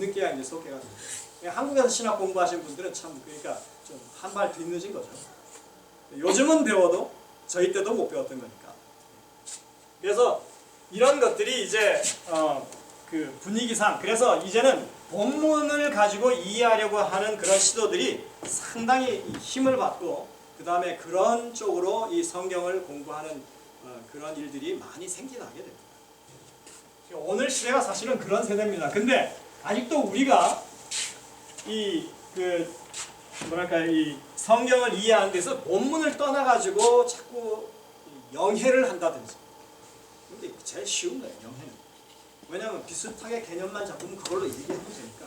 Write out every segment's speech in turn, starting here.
뒤늦게야 이제 속해가지고. 한국에서 신학 공부하신 분들은 참 그러니까 좀 한 발 뒤늦은 거죠. 요즘은 배워도 저희 때도 못 배웠던 거니까. 그래서 이런 것들이 이제 그 분위기상 그래서 이제는 본문을 가지고 이해하려고 하는 그런 시도들이 상당히 힘을 받고 그 다음에 그런 쪽으로 이 성경을 공부하는 그런 일들이 많이 생겨나게 됩니다. 오늘 시대가 사실은 그런 세대입니다. 근데 아직도 우리가 이 이 성경을 이해하는 데서 본문을 떠나가지고 자꾸 영해를 한다든지. 근데 제일 쉬운 거예요, 영해는. 왜냐하면 비슷하게 개념만 잡으면 그걸로 얘기하면 되니까.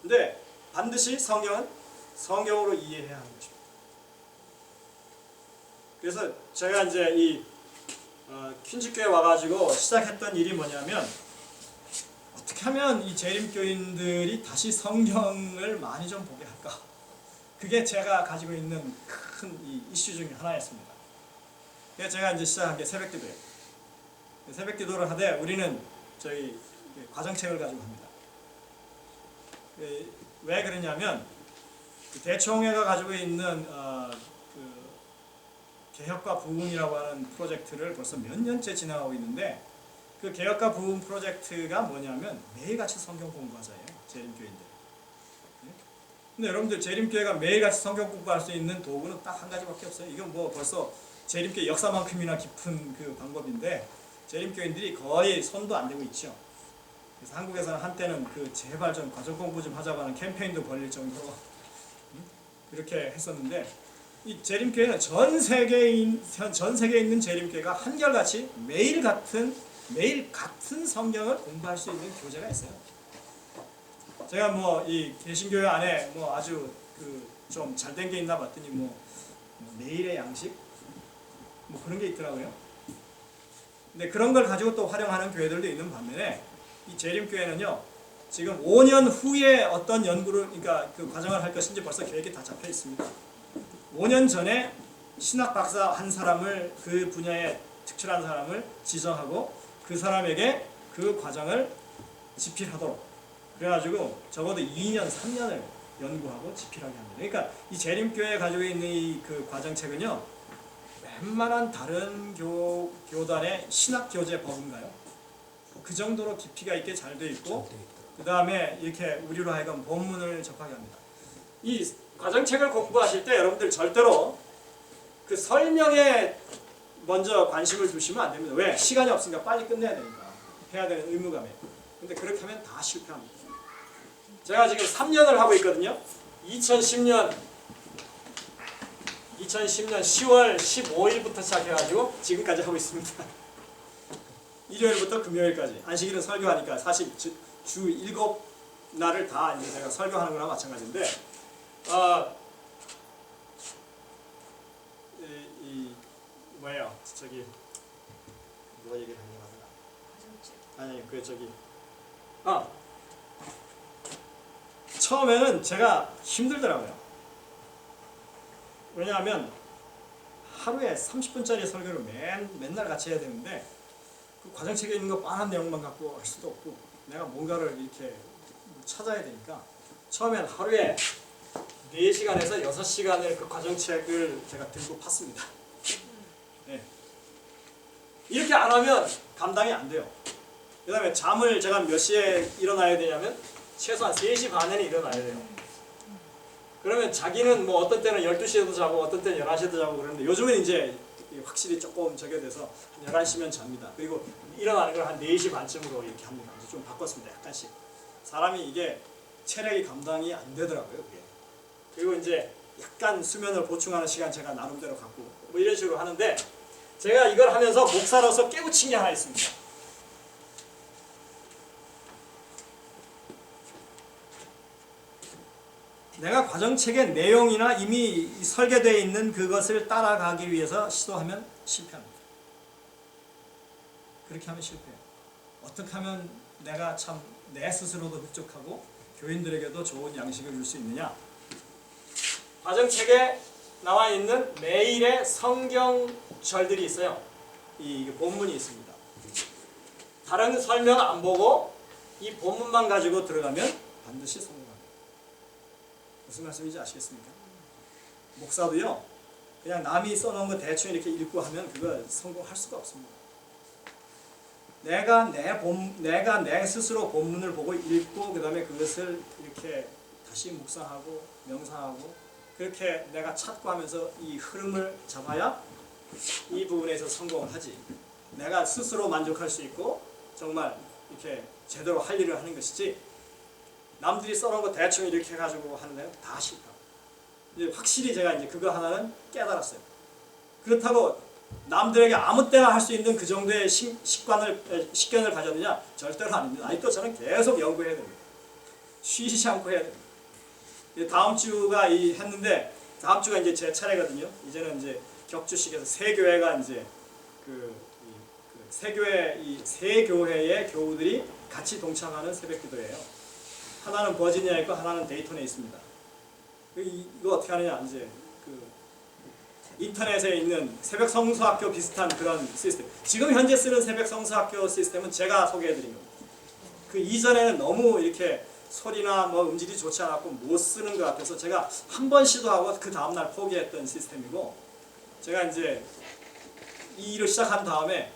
근데 반드시 성경은 성경으로 이해해야 하는 것입니다. 그래서 제가 이제 이 퀸즈교회 와가지고 시작했던 일이 뭐냐면 어떻게 하면 이 재림교인들이 다시 성경을 많이 좀 보게 할까? 그게 제가 가지고 있는 큰 이 이슈 중에 하나였습니다. 그래서 제가 이제 시작한 게 새벽기도예요. 새벽기도를 하되 우리는 저희 과정책을 가지고 합니다. 왜 그러냐면 대총회가 가지고 있는 개혁과 부흥이라고 하는 프로젝트를 벌써 몇 년째 진행하고 있는데 그 개혁과 부흥 프로젝트가 뭐냐면 매일같이 성경 공부하자예요. 재림교인들. 근데 여러분들 재림교회가 매일같이 성경 공부할 수 있는 도구는 딱 한 가지밖에 없어요. 이건 뭐 벌써 재림교회 역사만큼이나 깊은 그 방법인데 재림교인들이 거의 손도 안 대고 있죠. 그래서 한국에서는 한때는 그 제발 좀 과정 공부 좀 하자고 하는 캠페인도 벌릴 정도로 그렇게 했었는데 이 재림교회는 전 세계에 있는 재림교회가 한결같이 매일 같은 성경을 공부할 수 있는 교재가 있어요. 제가 뭐 이 개신교회 안에 뭐 아주 좀 잘된 게 있나 봤더니 뭐 매일의 양식 뭐 그런 게 있더라고요. 근데 그런 걸 가지고 또 활용하는 교회들도 있는 반면에 이 재림교회는요 지금 5년 후에 어떤 연구를 그러니까 그 과정을 할 것인지 벌써 계획이 다 잡혀 있습니다. 5년 전에 신학 박사 한 사람을 그 분야에 특출한 사람을 지정하고 그 사람에게 그 과정을 집필하도록 그래가지고 적어도 2년, 3년을 연구하고 집필하게 합니다. 그러니까 이 재림교회에 가지고 있는 이 그 과정책은요 웬만한 다른 교단의 신학 교재 버금가요? 그 정도로 깊이가 있게 잘 되어 있고 그 다음에 이렇게 우리로 하여금 본문을 접하게 합니다. 이 과정책을 공부하실 때 여러분들 절대로 그 설명에 먼저 관심을 두시면 안 됩니다. 왜? 시간이 없으니까 빨리 끝내야 되니까. 해야 되는 의무감에. 근데 그렇게 하면 다 실패합니다. 제가 지금 3년을 하고 있거든요. 2010년 10월 15일부터 시작해가지고 지금까지 하고 있습니다. 일요일부터 금요일까지. 안식일은 설교하니까 사실 주 7날을 다 이제 제가 설교하는 거랑 마찬가지인데 뭐예요? 저기 누가 얘기를 하냐 아니 그 저기 처음에는 제가 힘들더라고요. 왜냐하면 하루에 30분짜리 설교를 맨날 같이 해야 되는데 그 과정책에 있는 거 뻔한 내용만 갖고 할 수도 없고 내가 뭔가를 이렇게 찾아야 되니까 처음엔 하루에 4시간에서 6시간을 그 과정책을 제가 들고 팠습니다. 네. 이렇게 안 하면 감당이 안 돼요. 그 다음에 잠을 제가 몇 시에 일어나야 되냐면 최소한 3시 반에는 일어나야 돼요. 그러면 자기는 뭐 어떤 때는 12시에도 자고 어떤 때는 11시에도 자고 그러는데 요즘은 이제 확실히 조금 저게 돼서 한 11시면 잡니다. 그리고 일어나는 걸 한 4시 반쯤으로 이렇게 합니다. 좀 바꿨습니다. 약간씩. 사람이 이게 체력이 감당이 안 되더라고요. 그게. 그리고 이제 약간 수면을 보충하는 시간 제가 나름대로 갖고 뭐 이런 식으로 하는데 제가 이걸 하면서 목사로서 깨우친 게 하나 있습니다. 내가 과정책의 내용이나 이미 설계되어 있는 그것을 따라가기 위해서 시도하면 실패합니다. 그렇게 하면 실패해요. 어떻게 하면 내가 참 내 스스로도 흡족하고 교인들에게도 좋은 양식을 줄 수 있느냐? 과정책에 나와 있는 매일의 성경절들이 있어요. 이 본문이 있습니다. 다른 설명 안 보고 이 본문만 가지고 들어가면 반드시 성공합니다. 무슨 말씀인지 아시겠습니까? 목사도요, 그냥 남이 써놓은 거 대충 이렇게 읽고 하면 그거 성공할 수가 없습니다. 내가 내 스스로 본문을 보고 읽고 그 다음에 그것을 이렇게 다시 묵상하고 명상하고 그렇게 내가 찾고 하면서 이 흐름을 잡아야 이 부분에서 성공을 하지. 내가 스스로 만족할 수 있고 정말 이렇게 제대로 할 일을 하는 것이지, 남들이 써놓은 거 대충 이렇게 해가지고 하는 데는 다 싫다. 이제 확실히 제가 이제 그거 하나는 깨달았어요. 그렇다고 남들에게 아무 때나 할 수 있는 그 정도의 식견을 가졌느냐? 절대로 아닙니다. 아니 또 저는 계속 연구해야 됩니다. 쉬지 않고 해야 됩니다. 다음 주가 했는데 다음 주가 이제 제 차례거든요. 이제는 이제 격주식에서 세 교회가 이제 세 교회의 교우들이 같이 동참하는 새벽기도예요. 하나는 버지니아에 있고 하나는 데이톤에 있습니다. 이거 어떻게 하느냐? 이제 인터넷에 있는 새벽 성수학교 비슷한 그런 시스템. 지금 현재 쓰는 새벽 성수학교 시스템은 제가 소개해드린 겁니다. 그 이전에는 너무 이렇게 소리나 뭐 음질이 좋지 않았고 못 쓰는 것 같아서 제가 한 번 시도하고 그 다음날 포기했던 시스템이고, 제가 이제 이 일을 시작한 다음에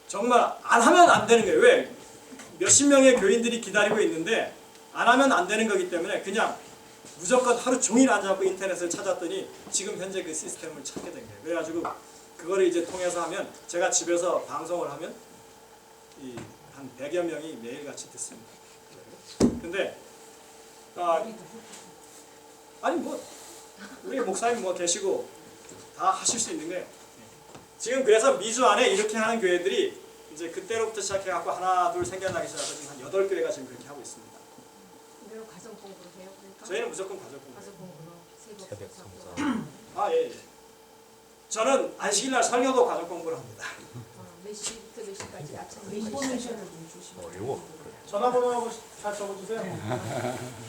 정말 안 하면 안 되는 거예요. 왜? 몇십 명의 교인들이 기다리고 있는데 안 하면 안 되는 거기 때문에 그냥 무조건 하루 종일 앉아서 인터넷을 찾았더니 지금 현재 그 시스템을 찾게 된 거예요. 그래가지고 그거를 이제 통해서 하면, 제가 집에서 방송을 하면 한 100여 명이 매일같이 듣습니다. 근데 아니 뭐 우리 목사님 뭐 계시고 다 하실 수 있는 거예요. 지금 그래서 미주 안에 이렇게 하는 교회들이 이제 그때로부터 시작해갖고 하나 둘 생겨나기 시작해서 지금 한 8교회가 지금 그렇게 하고 있습니다. 그럼 가정 공부를 해요? 그러니까? 저희는 무조건 가족 공부. 가정 공부로 새벽 성사. 아 예. 저는 안식일날 설교도 가족 공부를 합니다. 몇 시부터 몇 시까지 아침 인포메이션을 좀 주시면 어려워. 전화번호하고 잘 적어주세요.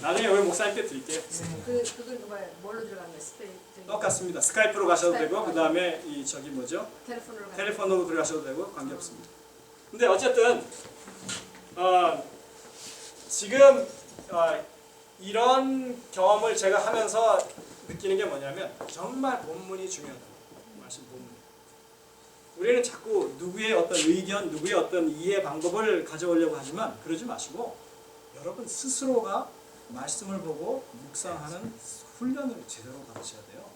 나중에 우리 목사님께 드릴게요. 그건 뭘로 들어간 거예요? 똑같습니다. 스카이프로 가셔도 되고 스카이프. 그 다음에 뭐죠? 텔레폰으로 들어가셔도 되고 관계없습니다. 근데 어쨌든 지금 이런 경험을 제가 하면서 느끼는 게 뭐냐면 정말 본문이 중요하다. 말씀 본문. 우리는 자꾸 누구의 어떤 의견, 누구의 어떤 이해 방법을 가져오려고 하지만 그러지 마시고 여러분 스스로가 말씀을 보고 묵상하는 훈련을 제대로 받으셔야 돼요.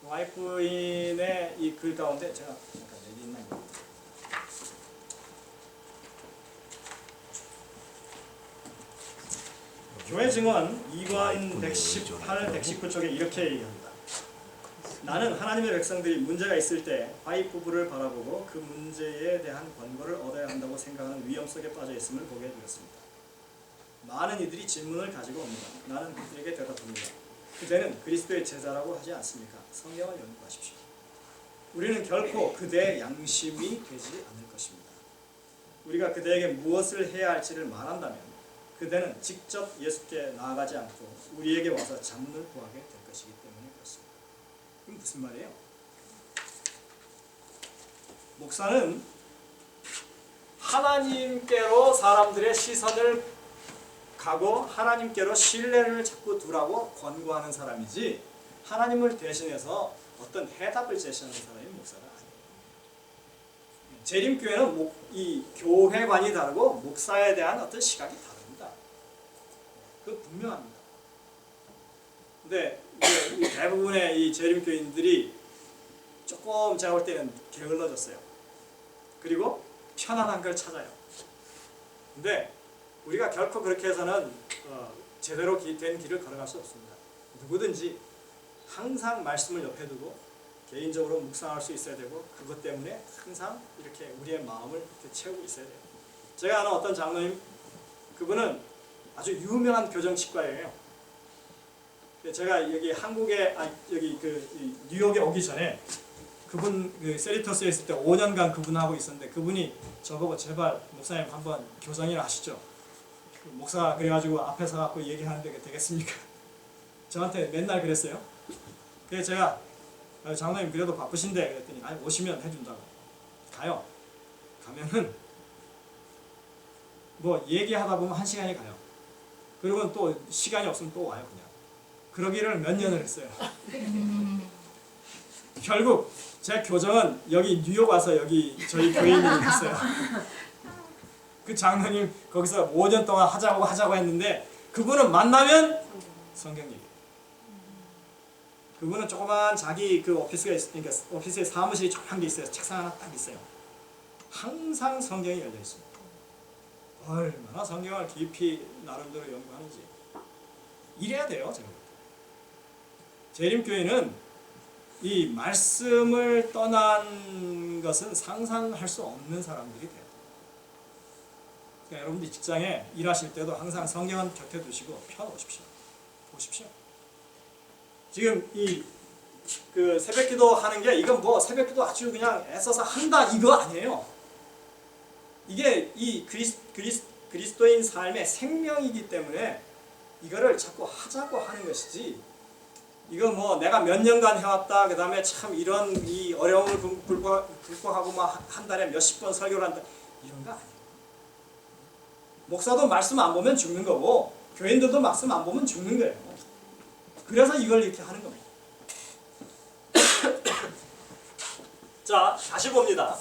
와이프인의 이 글 가운데 제가 잠깐 여기 있나 이거. 교회 증언 2권 118, 119쪽에 이렇게 얘기합니다. 나는 하나님의 백성들이 문제가 있을 때 와이프부를 바라보고 그 문제에 대한 권고를 얻어야 한다고 생각하는 위험 속에 빠져 있음을 보게 되었습니다. 많은 이들이 질문을 가지고 옵니다. 나는 그들에게 대답합니다. 그대는 그리스도의 제자라고 하지 않습니까? 성경을 연구하십시오. 우리는 결코 그대의 양심이 되지 않을 것입니다. 우리가 그대에게 무엇을 해야 할지를 말한다면 그대는 직접 예수께 나아가지 않고 우리에게 와서 자문을 구하게 될 것이기 때문에 그렇습니다. 그럼 무슨 말이에요? 목사는 하나님께로 사람들의 시선을 가고 하나님께로 신뢰를 자꾸 두라고 권고하는 사람이지, 하나님을 대신해서 어떤 해답을 제시하는 사람이 목사가 아니에요. 재림교회는 이 교회관이 다르고 목사에 대한 어떤 시각이 다릅니다. 그건 분명합니다. 근데 대부분의 이 재림교인들이 조금 제가 볼 때는 게을러졌어요. 그리고 편안한 걸 찾아요. 근데 우리가 결코 그렇게 해서는 제대로 된 길을 걸어갈 수 없습니다. 누구든지 항상 말씀을 옆에 두고 개인적으로 묵상할 수 있어야 되고, 그것 때문에 항상 이렇게 우리의 마음을 이렇게 채우고 있어야 돼요. 제가 아는 어떤 장로님, 그분은 아주 유명한 교정치과예요. 제가 여기 한국에 여기 뉴욕에 오기 전에 그분 세리터스에 있을 때 5년간 그분하고 있었는데, 그분이 저보고 제발 목사님 한번 교정이나 하시죠. 목사 그래가지고 앞에 서갖고 얘기하는데 되겠습니까? 저한테 맨날 그랬어요. 그래서 제가 장로님 그래도 바쁘신데 그랬더니 아니 오시면 해준다고. 가요. 가면은 뭐 얘기하다 보면 1시간이 가요. 그리고 또 시간이 없으면 또 와요 그냥. 그러기를 몇 년을 했어요. 결국 제 교정은 여기 뉴욕 와서 여기 저희 교인이 했어요. 그 장로님 거기서 5년 동안 하자고 했는데 그분은 만나면 성경 얘기. 그분은 조그만 자기 그 오피스가 그러니까 오피스에 사무실이 조그만 게 있어요. 책상 하나 딱 있어요. 항상 성경이 열려 있습니다. 얼마나 성경을 깊이 나름대로 연구하는지 이래야 돼요. 제가. 재림교회는 이 말씀을 떠난 것은 상상할 수 없는 사람들이 돼요. 그러니까 여러분들 직장에 일하실 때도 항상 성경은 곁에 두시고 펴놓으십시오. 보십시오. 지금 이 그 새벽기도 하는 게 이건 뭐 새벽기도 아주 그냥 애써서 한다 이거 아니에요. 이게 이 그리스도인 삶의 생명이기 때문에 이거를 자꾸 하자고 하는 것이지. 이거 뭐 내가 몇 년간 해왔다. 그 다음에 참 이런 이 어려움을 극복하고 막 한 달에 몇십 번 설교를 한다. 이런 거 아니에요. 목사도 말씀 안 보면 죽는 거고 교인들도 말씀 안 보면 죽는 거예요. 그래서 이걸 이렇게 하는 겁니다. 자, 다시 봅니다.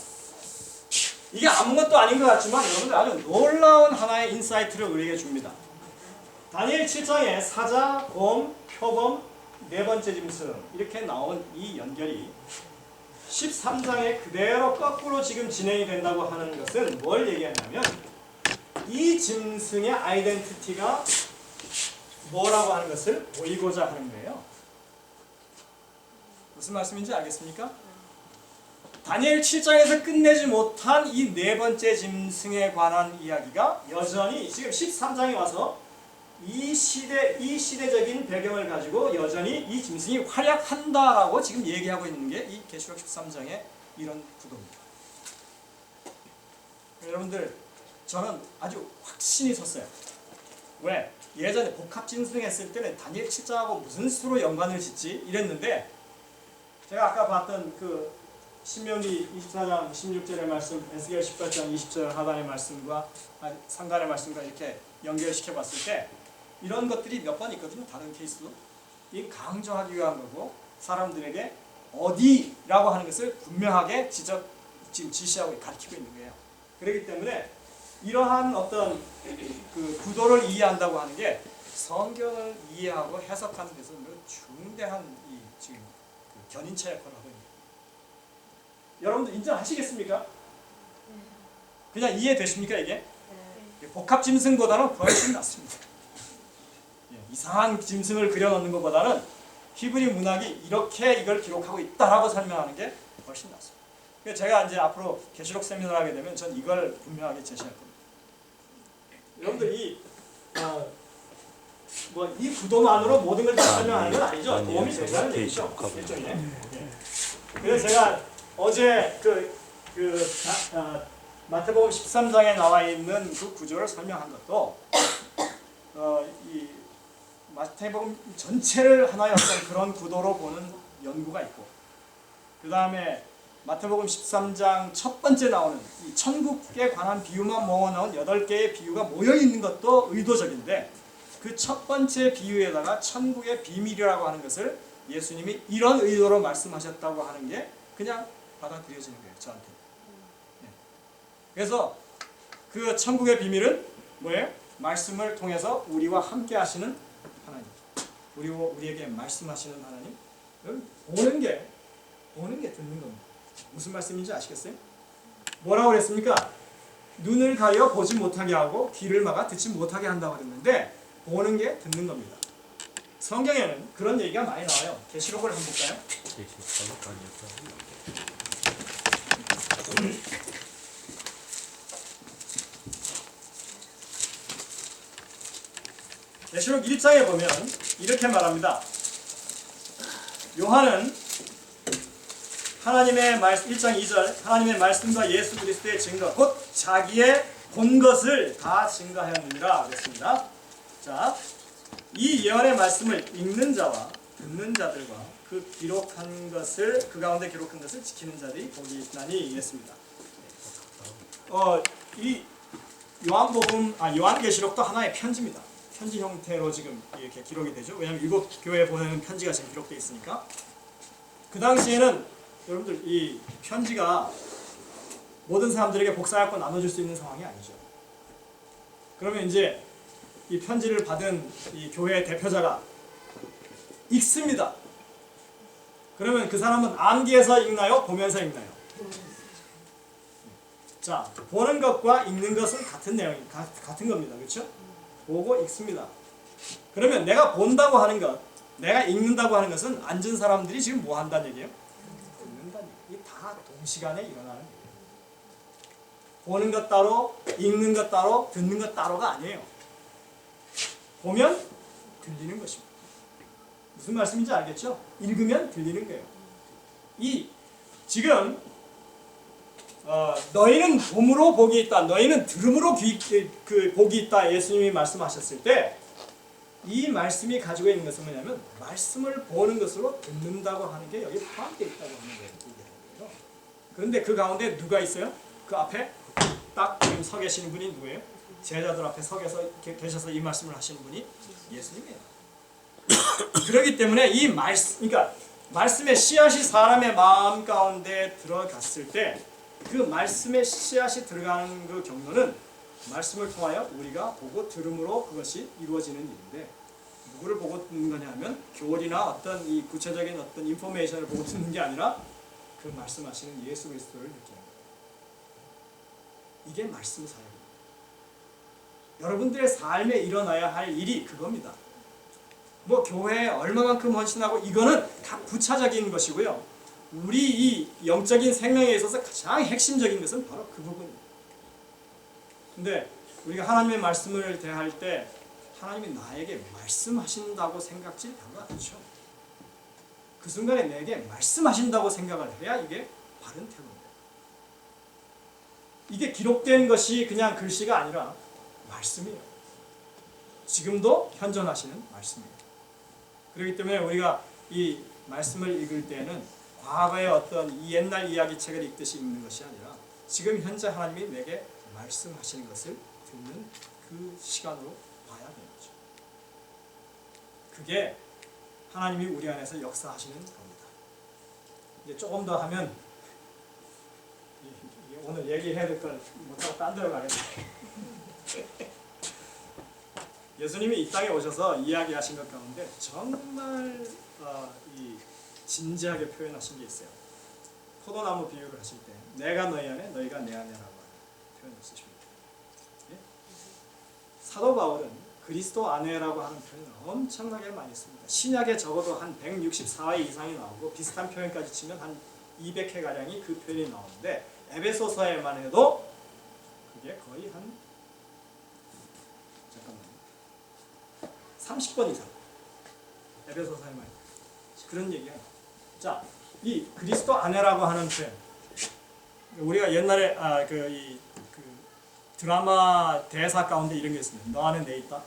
이게 아무것도 아닌 것 같지만 여러분들 아주 놀라운 하나의 인사이트를 우리에게 줍니다. 다니엘 7장에 사자, 곰, 표범, 네 번째 짐승 이렇게 나온 이 연결이 13장에 그대로 거꾸로 지금 진행이 된다고 하는 것은 뭘 얘기하냐면 이 짐승의 아이덴티티가 뭐라고 하는 것을 보이고자 하는 거예요. 무슨 말씀인지 알겠습니까? 다니엘 7장에서 끝내지 못한 이 네 번째 짐승에 관한 이야기가 여전히 지금 13장에 와서 이 시대적인 배경을 가지고 여전히 이 짐승이 활약한다라고 지금 얘기하고 있는 게 이 계시록 13장의 이런 구도입니다. 여러분들 저는 아주 확신이 섰어요. 왜? 예전에 복합짐승 했을 때는 다니엘 7장하고 무슨 수로 연관을 짓지? 이랬는데 제가 아까 봤던 그 신명기 24장 16절의 말씀, 에스겔 18장 20절 하단의 말씀과 상단의 말씀과 이렇게 연결시켜 봤을 때 이런 것들이 몇 번 있거든요. 다른 케이스도. 이 강조하기 위한 거고 사람들에게 어디라고 하는 것을 분명하게 지금 지시하고 가르치고 있는 거예요. 그렇기 때문에 이러한 어떤 그 구도를 이해한다고 하는 게 성경을 이해하고 해석하는 데서 중대한 이 지금 그 견인차 역할을 하고 있는 거예요. 여러분들 인정하시겠습니까? 그냥 이해되십니까 이게? 복합 짐승보다는 훨씬 낫습니다. 이상한 짐승을 그려놓는 것보다는 히브리 문학이 이렇게 이걸 기록하고 있다라고 설명하는 게 훨씬 낫습니다. 그래서 제가 이제 앞으로 계시록 세미나를 하게 되면 전 이걸 분명하게 제시할 겁니다. 여러분들 이 구도만으로 모든 걸 설명하는 건 아니죠. 도움이 된다는 얘기죠. 일종의. 그래서 제가 어제 마태복음 13장에 나와 있는 그 구조를 설명한 것도 이 마태복음 전체를 하나의 어떤 그런 구도로 보는 연구가 있고 그 다음에 마태복음 13장 첫 번째 나오는 이 천국에 관한 비유만 모아놓은 8개의 비유가 모여있는 것도 의도적인데 그 첫 번째 비유에다가 천국의 비밀이라고 하는 것을 예수님이 이런 의도로 말씀하셨다고 하는 게 그냥 받아들여지는 거예요. 저한테. 네. 그래서 그 천국의 비밀은 뭐예요? 말씀을 통해서 우리와 함께 하시는 하나님. 우리에게 말씀하시는 하나님. 보는 게 듣는 겁니다. 무슨 말씀인지 아시겠어요? 뭐라고 그랬습니까? 눈을 가려 보지 못하게 하고 귀를 막아 듣지 못하게 한다고 그랬는데 보는 게 듣는 겁니다. 성경에는 그런 얘기가 많이 나와요. 계시록을 한번 볼까요? 계시록 1장에 보면 이렇게 말합니다. 요한은 하나님의 말씀 1장 2절 하나님의 말씀과 예수 그리스도의 증거 곧 자기의 본 것을 다 증거하였느니라 그랬습니다. 자, 이 예언의 말씀을 읽는 자와 듣는 자들과 그 가운데 기록한 것을 지키는 자들이 복이 있나니 이랬습니다. 요한계시록도 하나의 편지입니다. 편지 형태로 지금 이렇게 기록이 되죠. 왜냐하면 7교회에 보내는 편지가 지금 기록되어 있으니까. 그 당시에는 여러분들 이 편지가 모든 사람들에게 복사하고 나눠줄 수 있는 상황이 아니죠. 그러면 이제 이 편지를 받은 이 교회의 대표자가 읽습니다. 그러면 그 사람은 암기해서 읽나요? 보면서 읽나요? 자, 보는 것과 읽는 것은 같은 내용이 같은 겁니다. 그렇죠? 보고 읽습니다. 그러면 내가 본다고 하는 것, 내가 읽는다고 하는 것은 앉은 사람들이 지금 뭐 한다는 얘기예요? 읽는다는 얘기예요. 이게 다 동시간에 일어나는 얘기예요. 보는 것 따로, 읽는 것 따로, 듣는 것 따로가 아니에요. 보면 들리는 것입니다. 무슨 말씀인지 알겠죠? 읽으면 들리는 거예요. 지금 너희는 봄으로 복이 있다, 너희는 들음으로 복이 있다 예수님이 말씀하셨을 때 이 말씀이 가지고 있는 것은 뭐냐면 말씀을 보는 것으로 듣는다고 하는 게 여기 포함되어 있다고 하는 거예요. 그런데 그 가운데 누가 있어요? 그 앞에 딱 지금 서 계시는 분이 누구예요? 제자들 앞에 계셔서 이 말씀을 하시는 분이 예수님이에요. 그렇기 때문에 이 말씀, 그러니까 말씀의 씨앗이 사람의 마음 가운데 들어갔을 때 그 말씀의 씨앗이 들어가는 그 경로는 말씀을 통하여 우리가 보고 들음으로 그것이 이루어지는 일인데, 누구를 보고 듣는 거냐 하면 교리나 어떤 이 구체적인 어떤 인포메이션을 보고 듣는 게 아니라 그 말씀하시는 예수 그리스도를 느끼는 거예요. 이게 말씀 사역입니다. 여러분들의 삶에 일어나야 할 일이 그겁니다. 뭐 교회에 얼마만큼 헌신하고 이거는 다 부차적인 것이고요. 우리 이 영적인 생명에 있어서 가장 핵심적인 것은 바로 그 부분입니다. 근데 우리가 하나님의 말씀을 대할 때 하나님이 나에게 말씀하신다고 생각지 별로 않죠. 그 순간에 내게 말씀하신다고 생각을 해야 이게 바른 태도입니다. 이게 기록된 것이 그냥 글씨가 아니라 말씀이에요. 지금도 현존하시는 말씀이에요. 그렇기 때문에 우리가 이 말씀을 읽을 때는 과거의 어떤 이 옛날 이야기책을 읽듯이 읽는 것이 아니라 지금 현재 하나님이 내게 말씀하시는 것을 듣는 그 시간으로 봐야 되는 거죠. 그게 하나님이 우리 안에서 역사하시는 겁니다. 이제 조금 더 하면 오늘 얘기해야 될 걸 못하고 딴 데로 가겠네. 예수님이 이 땅에 오셔서 이야기하신 것 가운데 정말 진지하게 표현하신 게 있어요. 포도나무 비유를 하실 때 내가 너희 안에 너희가 내 안에라고 하는 표현을 쓰십니다. 예? 사도 바울은 그리스도 안에라고 하는 표현을 엄청나게 많이 씁니다. 신약에 적어도 한 164회 이상이 나오고 비슷한 표현까지 치면 한 200회가량이 그 표현이 나오는데 에베소서에만 해도 그게 거의 한 30번 이상 에베소서에만 그런 얘기야. 자, 이 그리스도 안에라고 하는 표현, 우리가 옛날에 그 드라마 대사 가운데 이런 게 있습니다. 너 안에 내 있다.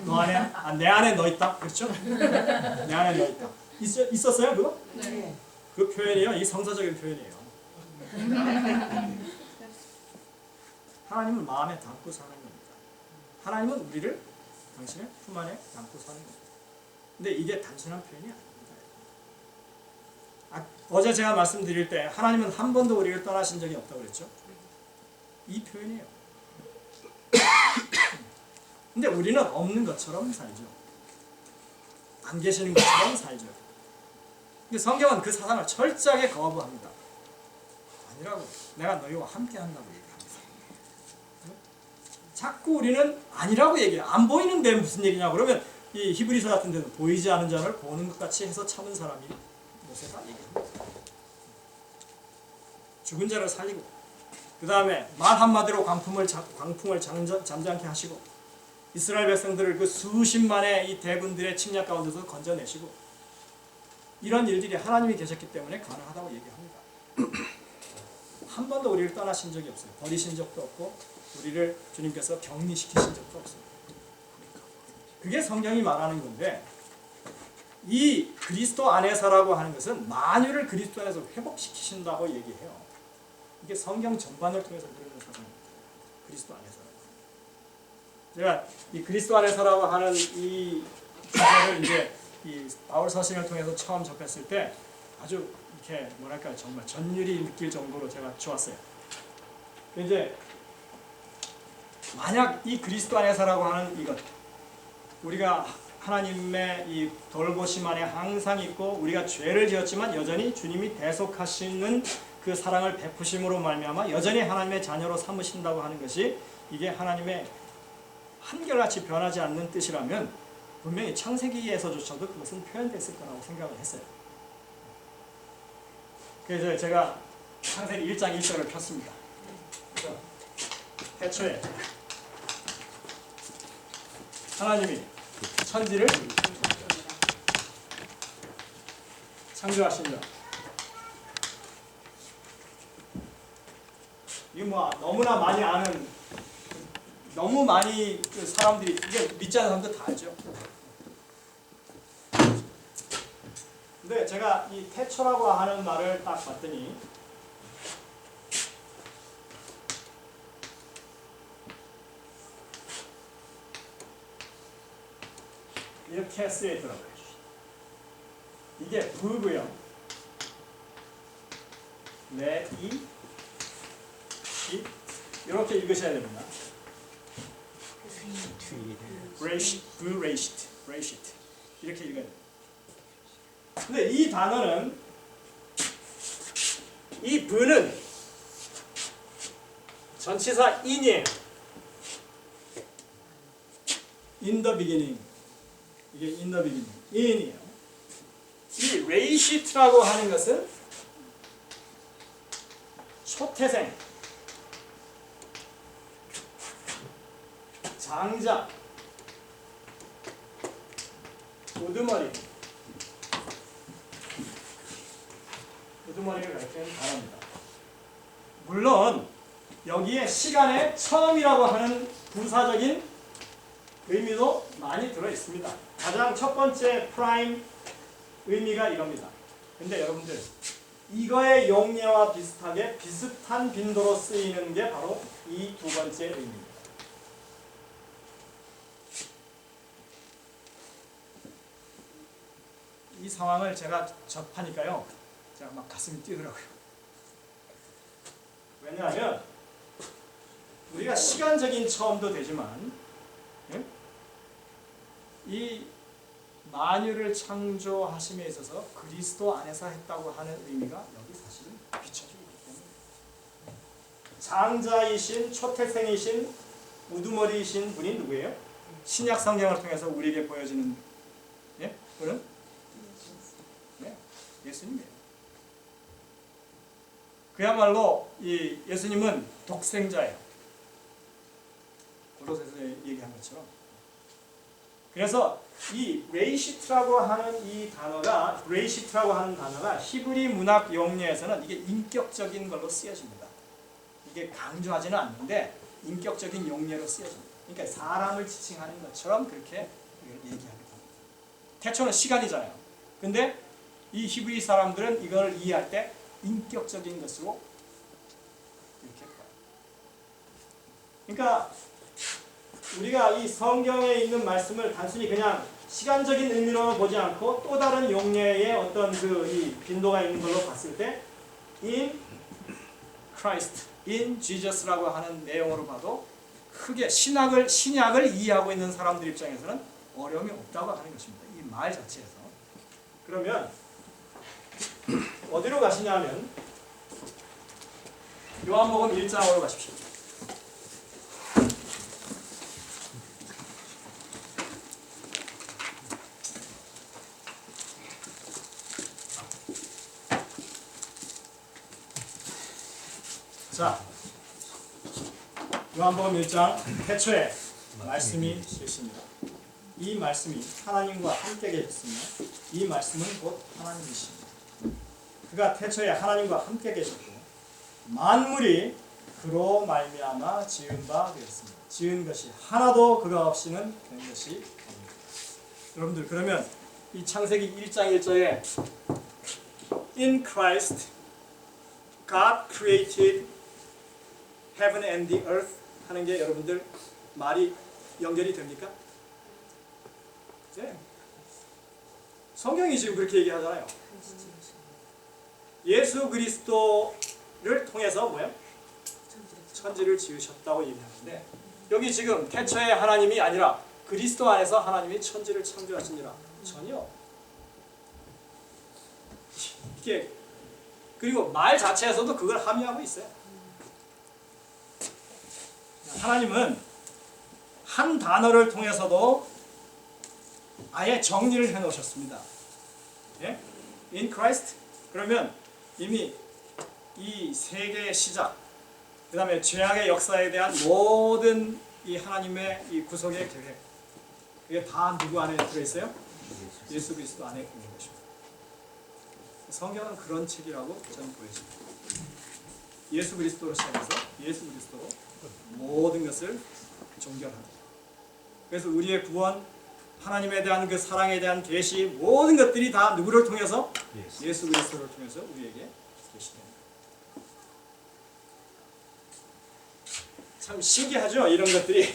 너 안에 내 안에 너 있다. 그렇죠? 내 안에 너 있다. 있었어요 그거? 네. 그 표현이요. 이 성서적인 표현이에요. 하나님은 마음에 담고 사는 겁니다. 하나님은 우리를 당신의 품 안에 담고 사는 겁니다. 근데 이게 단순한 표현이 아닙니다. 어제 제가 말씀드릴 때 하나님은 한 번도 우리를 떠나신 적이 없다고 그랬죠? 이 표현이에요. 근데 우리는 없는 것처럼 살죠. 안 계시는 것처럼 살죠. 근데 성경은 그 사상을 철저하게 거부합니다. 아니라고. 내가 너희와 함께 한다고 얘기합니다. 자꾸 우리는 아니라고 얘기해요. 안 보이는데 무슨 얘기냐 그러면 이 히브리서 같은 데는 보이지 않은 자를 보는 것 같이 해서 참은 사람이 모세가 얘기합니다. 죽은 자를 살리고 그 다음에 말 한마디로 광풍을 잠잠케 하시고 이스라엘 백성들을 그 수십만의 이 대군들의 침략 가운데서 건져내시고 이런 일들이 하나님이 계셨기 때문에 가능하다고 얘기합니다. 한 번도 우리를 떠나신 적이 없어요. 버리신 적도 없고 우리를 주님께서 격리시키신 적도 없습니다. 그게 성경이 말하는 건데 이 그리스도 안에서라고 하는 것은 만유를 그리스도 안에서 회복시키신다고 얘기해요. 이게 성경 전반을 통해서 그러는 사상입니다. 그리스도 안에서라고. 제가 이 그리스도 안에서라고 하는 이 주제를 이제 이 바울 서신을 통해서 처음 접했을 때 아주 이렇게 뭐랄까 정말 전율이 느낄 정도로 제가 좋았어요. 이제 만약 이 그리스도 안에서라고 하는 이것, 우리가 하나님의 이 돌보심 안에 항상 있고 우리가 죄를 지었지만 여전히 주님이 대속하시는 그 사랑을 베푸심으로 말미암아 여전히 하나님의 자녀로 삼으신다고 하는 것이 이게 하나님의 한결같이 변하지 않는 뜻이라면 분명히 창세기에서조차도 그것은 표현됐을 거라고 생각을 했어요. 그래서 제가 창세기 1장 1절을 폈습니다. 태초에 하나님이 천지를 창조하신다. 이게 뭐 너무나 많이 아는, 너무 많이 그 사람들이 이게 믿지 않는 사람들 다 알죠. 근데 제가 이 태초라고 하는 말을 딱 봤더니 이렇게 쓰여 있더라고요. 이게 부고요. 레이 이 이렇게 읽으셔야 됩니다. 브레이시트 이렇게 읽어야 돼요. 근데 이 단어는 이 부는 전치사 in이에요. In the beginning. 이게 in the beginning. in이에요. 이 레이시트라고 하는 것은 초태생, 장자, 우두머리를 가리키는 단어입니다. 물론 여기에 시간의 처음이라고 하는 부사적인 의미도 많이 들어 있습니다. 가장 첫 번째 프라임 의미가 이겁니다. 근데 여러분들 이거의 용례와 비슷하게 비슷한 빈도로 쓰이는 게 바로 이 두 번째 의미입니다. 이 상황을 제가 접하니까요, 제가 막 가슴이 뛰더라고요. 왜냐하면 우리가 시간적인 처음도 되지만 이 만유를 창조하심에 있어서 그리스도 안에서 했다고 하는 의미가 여기 사실은 비춰지고 있기 때문에 장자이신 초태생이신 우두머리이신 분이 누구예요? 신약 성경을 통해서 우리에게 보여지는 그는 예수님이에요. 그야말로 이 예수님은 독생자예요. 고로새서 얘기한 것처럼. 그래서 이 레이시트라고 하는 이 단어가 히브리 문학 용례에서는 이게 인격적인 걸로 쓰여집니다. 이게 강조하지는 않는데 인격적인 용례로 쓰여집니다. 그러니까 사람을 지칭하는 것처럼 그렇게 얘기하게 됩니다. 태초는 시간이잖아요. 근데 이 히브리 사람들은 이걸 이해할 때 인격적인 것으로 이렇게 봐요. 그러니까 우리가 이 성경에 있는 말씀을 단순히 그냥 시간적인 의미로 보지 않고 또 다른 용례의 어떤 그 이 빈도가 있는 걸로 봤을 때 in Christ, in Jesus라고 하는 내용으로 봐도 크게 신약을 이해하고 있는 사람들 입장에서는 어려움이 없다고 하는 것입니다. 이 말 자체에서. 그러면 어디로 가시냐면 요한복음 1장으로 가십시오. 자, 요한복음 1장 태초에 말씀이 계십니다. 이 말씀이 하나님과 함께 계셨으며 이 말씀은 곧 하나님이십니다. 그가 태초에 하나님과 함께 계셨고 만물이 그로 말미암아 지은 바 되었습니다. 지은 것이 하나도 그가 없이는 된 것이 없습니다. 여러분들 그러면 이 창세기 1장 1절에 In Christ God created heaven and the earth 하는 게 여러분들 말이 연결이 됩니까? 네. 성경이 지금 그렇게 얘기하잖아요. 예수 그리스도를 통해서 뭐예요? 천지를 지으셨다고 얘기하는데 여기 지금 태초에 하나님이 아니라 그리스도 안에서 하나님이 천지를 창조하시니라. 전혀. 이게 그리고 말 자체에서도 그걸 함의하고 있어요. 하나님은 한 단어를 통해서도 아예 정리를 해놓으셨습니다. 예? In Christ. 그러면 이미 이 세계의 시작, 그 다음에 죄악의 역사에 대한 모든 이 하나님의 이 구속의 계획, 이게 다 누구 안에 들어있어요? 예수 그리스도 안에 있는 것입니다. 성경은 그런 책이라고 저는 보여집니다. 예수 그리스도로 시작해서 예수 그리스도로 모든 것을 종결하는. 그래서 우리의 구원, 하나님에 대한 그 사랑에 대한 계시, 모든 것들이 다 누구를 통해서? 예수 그리스도를 통해서 우리에게 계시됩니다. 참 신기하죠? 이런 것들이.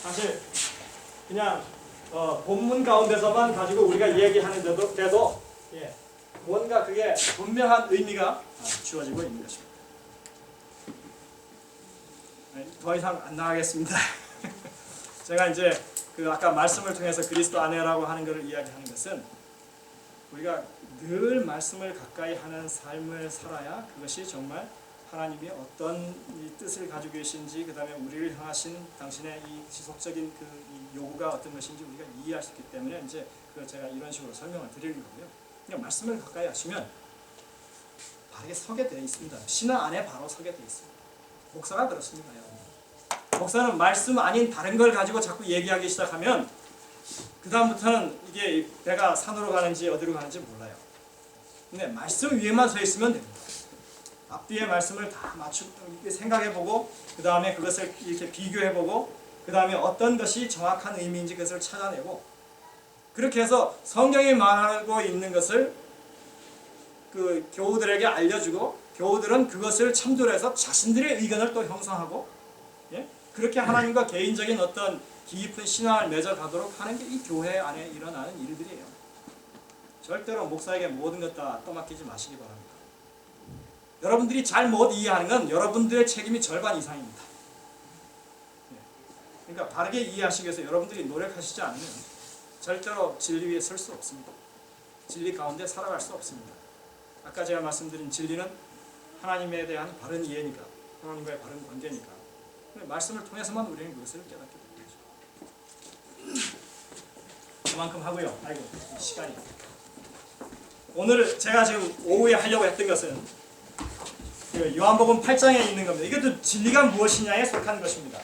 사실 그냥 본문 가운데서만 가지고 우리가 얘기하는데도 예, 뭔가 그게 분명한 의미가 주어지고 있는 것입니다. 더 이상 안 나가겠습니다. 제가 이제 그 아까 말씀을 통해서 그리스도 안에라고 하는 것을 이야기하는 것은 우리가 늘 말씀을 가까이 하는 삶을 살아야 그것이 정말 하나님이 어떤 이 뜻을 가지고 계신지, 그 다음에 우리를 향하신 당신의 이 지속적인 그 이 요구가 어떤 것인지 우리가 이해할 수 있기 때문에 이제 그 제가 이런 식으로 설명을 드리는 거고요. 그냥 말씀을 가까이 하시면 바르게 서게 되어 있습니다. 신앙 안에 바로 서게 되어 있습니다. 목사가 그렇습니다, 여러분. 목사는 말씀 아닌 다른 걸 가지고 자꾸 얘기하기 시작하면 그 다음부터는 이게 배가 산으로 가는지 어디로 가는지 몰라요. 근데 말씀 위에만 서 있으면 됩니다. 앞뒤의 말씀을 다 생각해보고 그 다음에 그것을 이렇게 비교해보고 그 다음에 어떤 것이 정확한 의미인지 그것을 찾아내고 그렇게 해서 성경이 말하고 있는 것을 그 교우들에게 알려주고 교우들은 그것을 참조해서 자신들의 의견을 또 형성하고 예? 그렇게 하나님과 개인적인 어떤 깊은 신앙을 맺어가도록 하는 게 이 교회 안에 일어나는 일들이에요. 절대로 목사에게 모든 것 다 떠맡기지 마시기 바랍니다. 여러분들이 잘 못 이해하는 건 여러분들의 책임이 절반 이상입니다. 그러니까 바르게 이해하시기 위해서 여러분들이 노력하시지 않으면 절대로 진리 위에 설 수 없습니다. 진리 가운데 살아갈 수 없습니다. 아까 제가 말씀드린 진리는 하나님에 대한 바른 이해니까, 하나님과의 바른 관계니까 말씀을 통해서만 우리는 그것을 깨닫게 됩니다. 그만큼 하고요. 아이고 시간이. 오늘 제가 지금 오후에 하려고 했던 것은 그 요한복음 8장에 있는 겁니다. 이것도 진리가 무엇이냐에 속한 것입니다.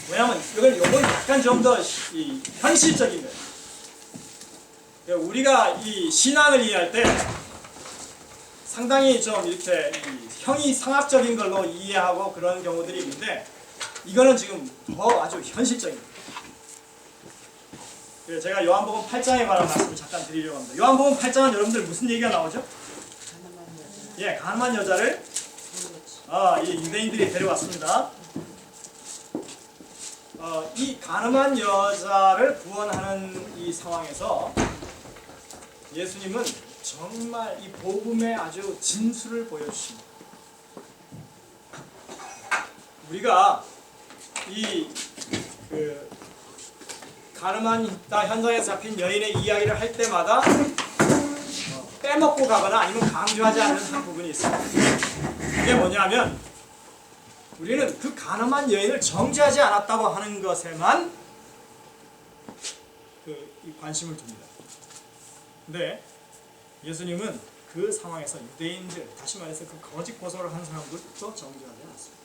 왜냐하면 이건 약간 좀 더 현실적인 거예요. 우리가 이 신앙을 이해할 때 상당히 좀 이렇게 형이상학적인 걸로 이해하고 그런 경우들이 있는데 이거는 지금 더 아주 현실적입니다. 그래서 제가 요한복음 8장에 관한 말씀을 잠깐 드리려고 합니다. 요한복음 8장은 여러분들 무슨 얘기가 나오죠? 예, 가늠한 여자를 이 유대인들이 데려왔습니다. 이 가늠한 여자를 구원하는 이 상황에서 예수님은 정말 이 복음의 아주 진수를 보여주십니다. 우리가 이 가늠한 현장에서 잡힌 여인의 이야기를 할 때마다 빼먹고 가거나 아니면 강조하지 않는 한 부분이 있습니다. 그게 뭐냐면 우리는 그 가늠한 여인을 정죄하지 않았다고 하는 것에만 관심을 둡니다. 근데 예수님은 그 상황에서 유대인들, 다시 말해서 그 거짓 고소를 한 사람들도 정죄하지 않았습니다.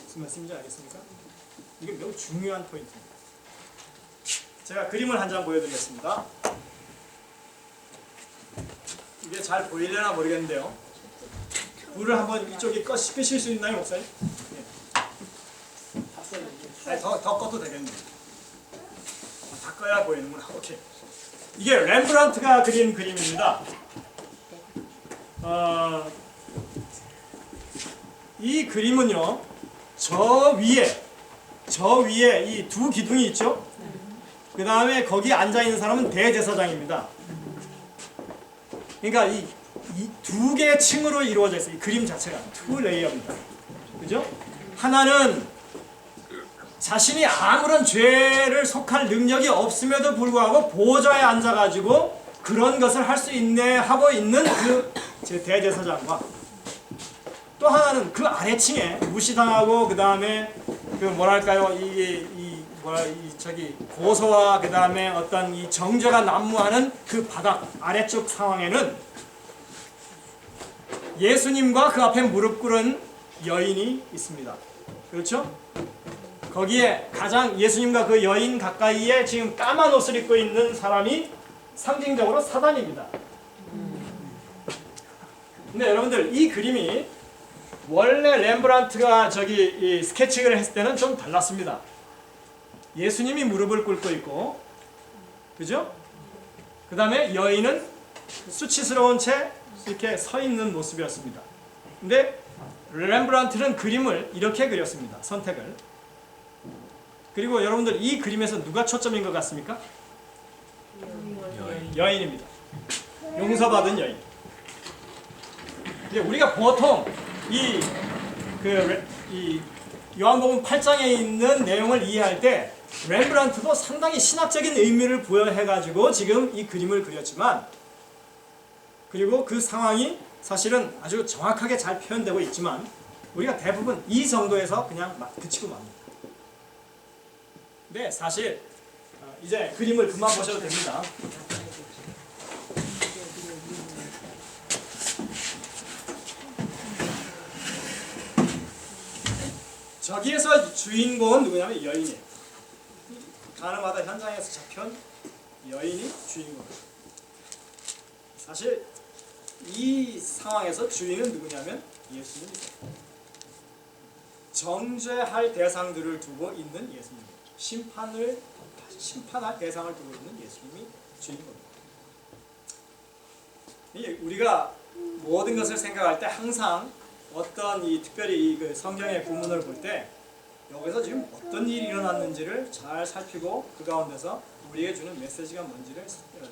무슨 말씀인지 알겠습니까? 이게 매우 중요한 포인트입니다. 제가 그림을 한 장 보여드리겠습니다. 이게 잘 보이려나 모르겠는데요. 불을 한번 이쪽에 끄실 수 있나요, 목사님? 아니, 더 꺼도 되겠네요. 다 꺼야 보이는구나. 오케이. 이게 렘브란트가 그린 그림입니다. 이 그림은요, 저 위에 이 두 기둥이 있죠? 그 다음에 거기 앉아있는 사람은 대제사장입니다. 그러니까 이 두 개의 층으로 이루어져 있어요. 이 그림 자체가 투 레이어입니다. 그죠? 하나는 자신이 아무런 죄를 속할 능력이 없음에도 불구하고 보좌에 앉아가지고 그런 것을 할 수 있네 하고 있는 그 대제사장과, 또 하나는 그 아래층에 무시당하고 그 다음에 그 뭐랄까요, 고소와 그 다음에 어떤 이 정죄가 난무하는 그 바닥 아래쪽 상황에는 예수님과 그 앞에 무릎 꿇은 여인이 있습니다. 그렇죠? 거기에 가장 예수님과 그 여인 가까이에 지금 까만 옷을 입고 있는 사람이 상징적으로 사단입니다. 근데 여러분들, 이 그림이 원래 렘브란트가 이 스케치를 했을 때는 좀 달랐습니다. 예수님이 무릎을 꿇고 있고, 그죠? 그 다음에 여인은 수치스러운 채 이렇게 서 있는 모습이었습니다. 근데 렘브란트는 그림을 이렇게 그렸습니다. 선택을. 그리고 여러분들, 이 그림에서 누가 초점인 것 같습니까? 여인입니다. 용서받은 여인. 근데 우리가 보통 이 요한복음 8장에 있는 내용을 이해할 때 렘브란트도 상당히 신학적인 의미를 부여해가지고 지금 이 그림을 그렸지만, 그리고 그 상황이 사실은 아주 정확하게 잘 표현되고 있지만 우리가 대부분 이 정도에서 그냥 그치고 맙니다. 근데 사실 이제 그림을 그만 보셔도 됩니다. 저기에서 주인공은 누구냐면 여인이에요. 가늠하다 현장에서 잡힌 여인이 주인공이에요. 사실 이 상황에서 주인은 누구냐면 예수님이세요. 정죄할 대상들을 두고 있는 예수님, 심판할 대상을 두고 있는 예수님이 주인공입니다. 우리가 모든 것을 생각할 때 항상 어떤 특별히 그 성경의 구문을 볼 때 여기서 지금 어떤 일이 일어났는지를 잘 살피고 그 가운데서 우리에게 주는 메시지가 뭔지를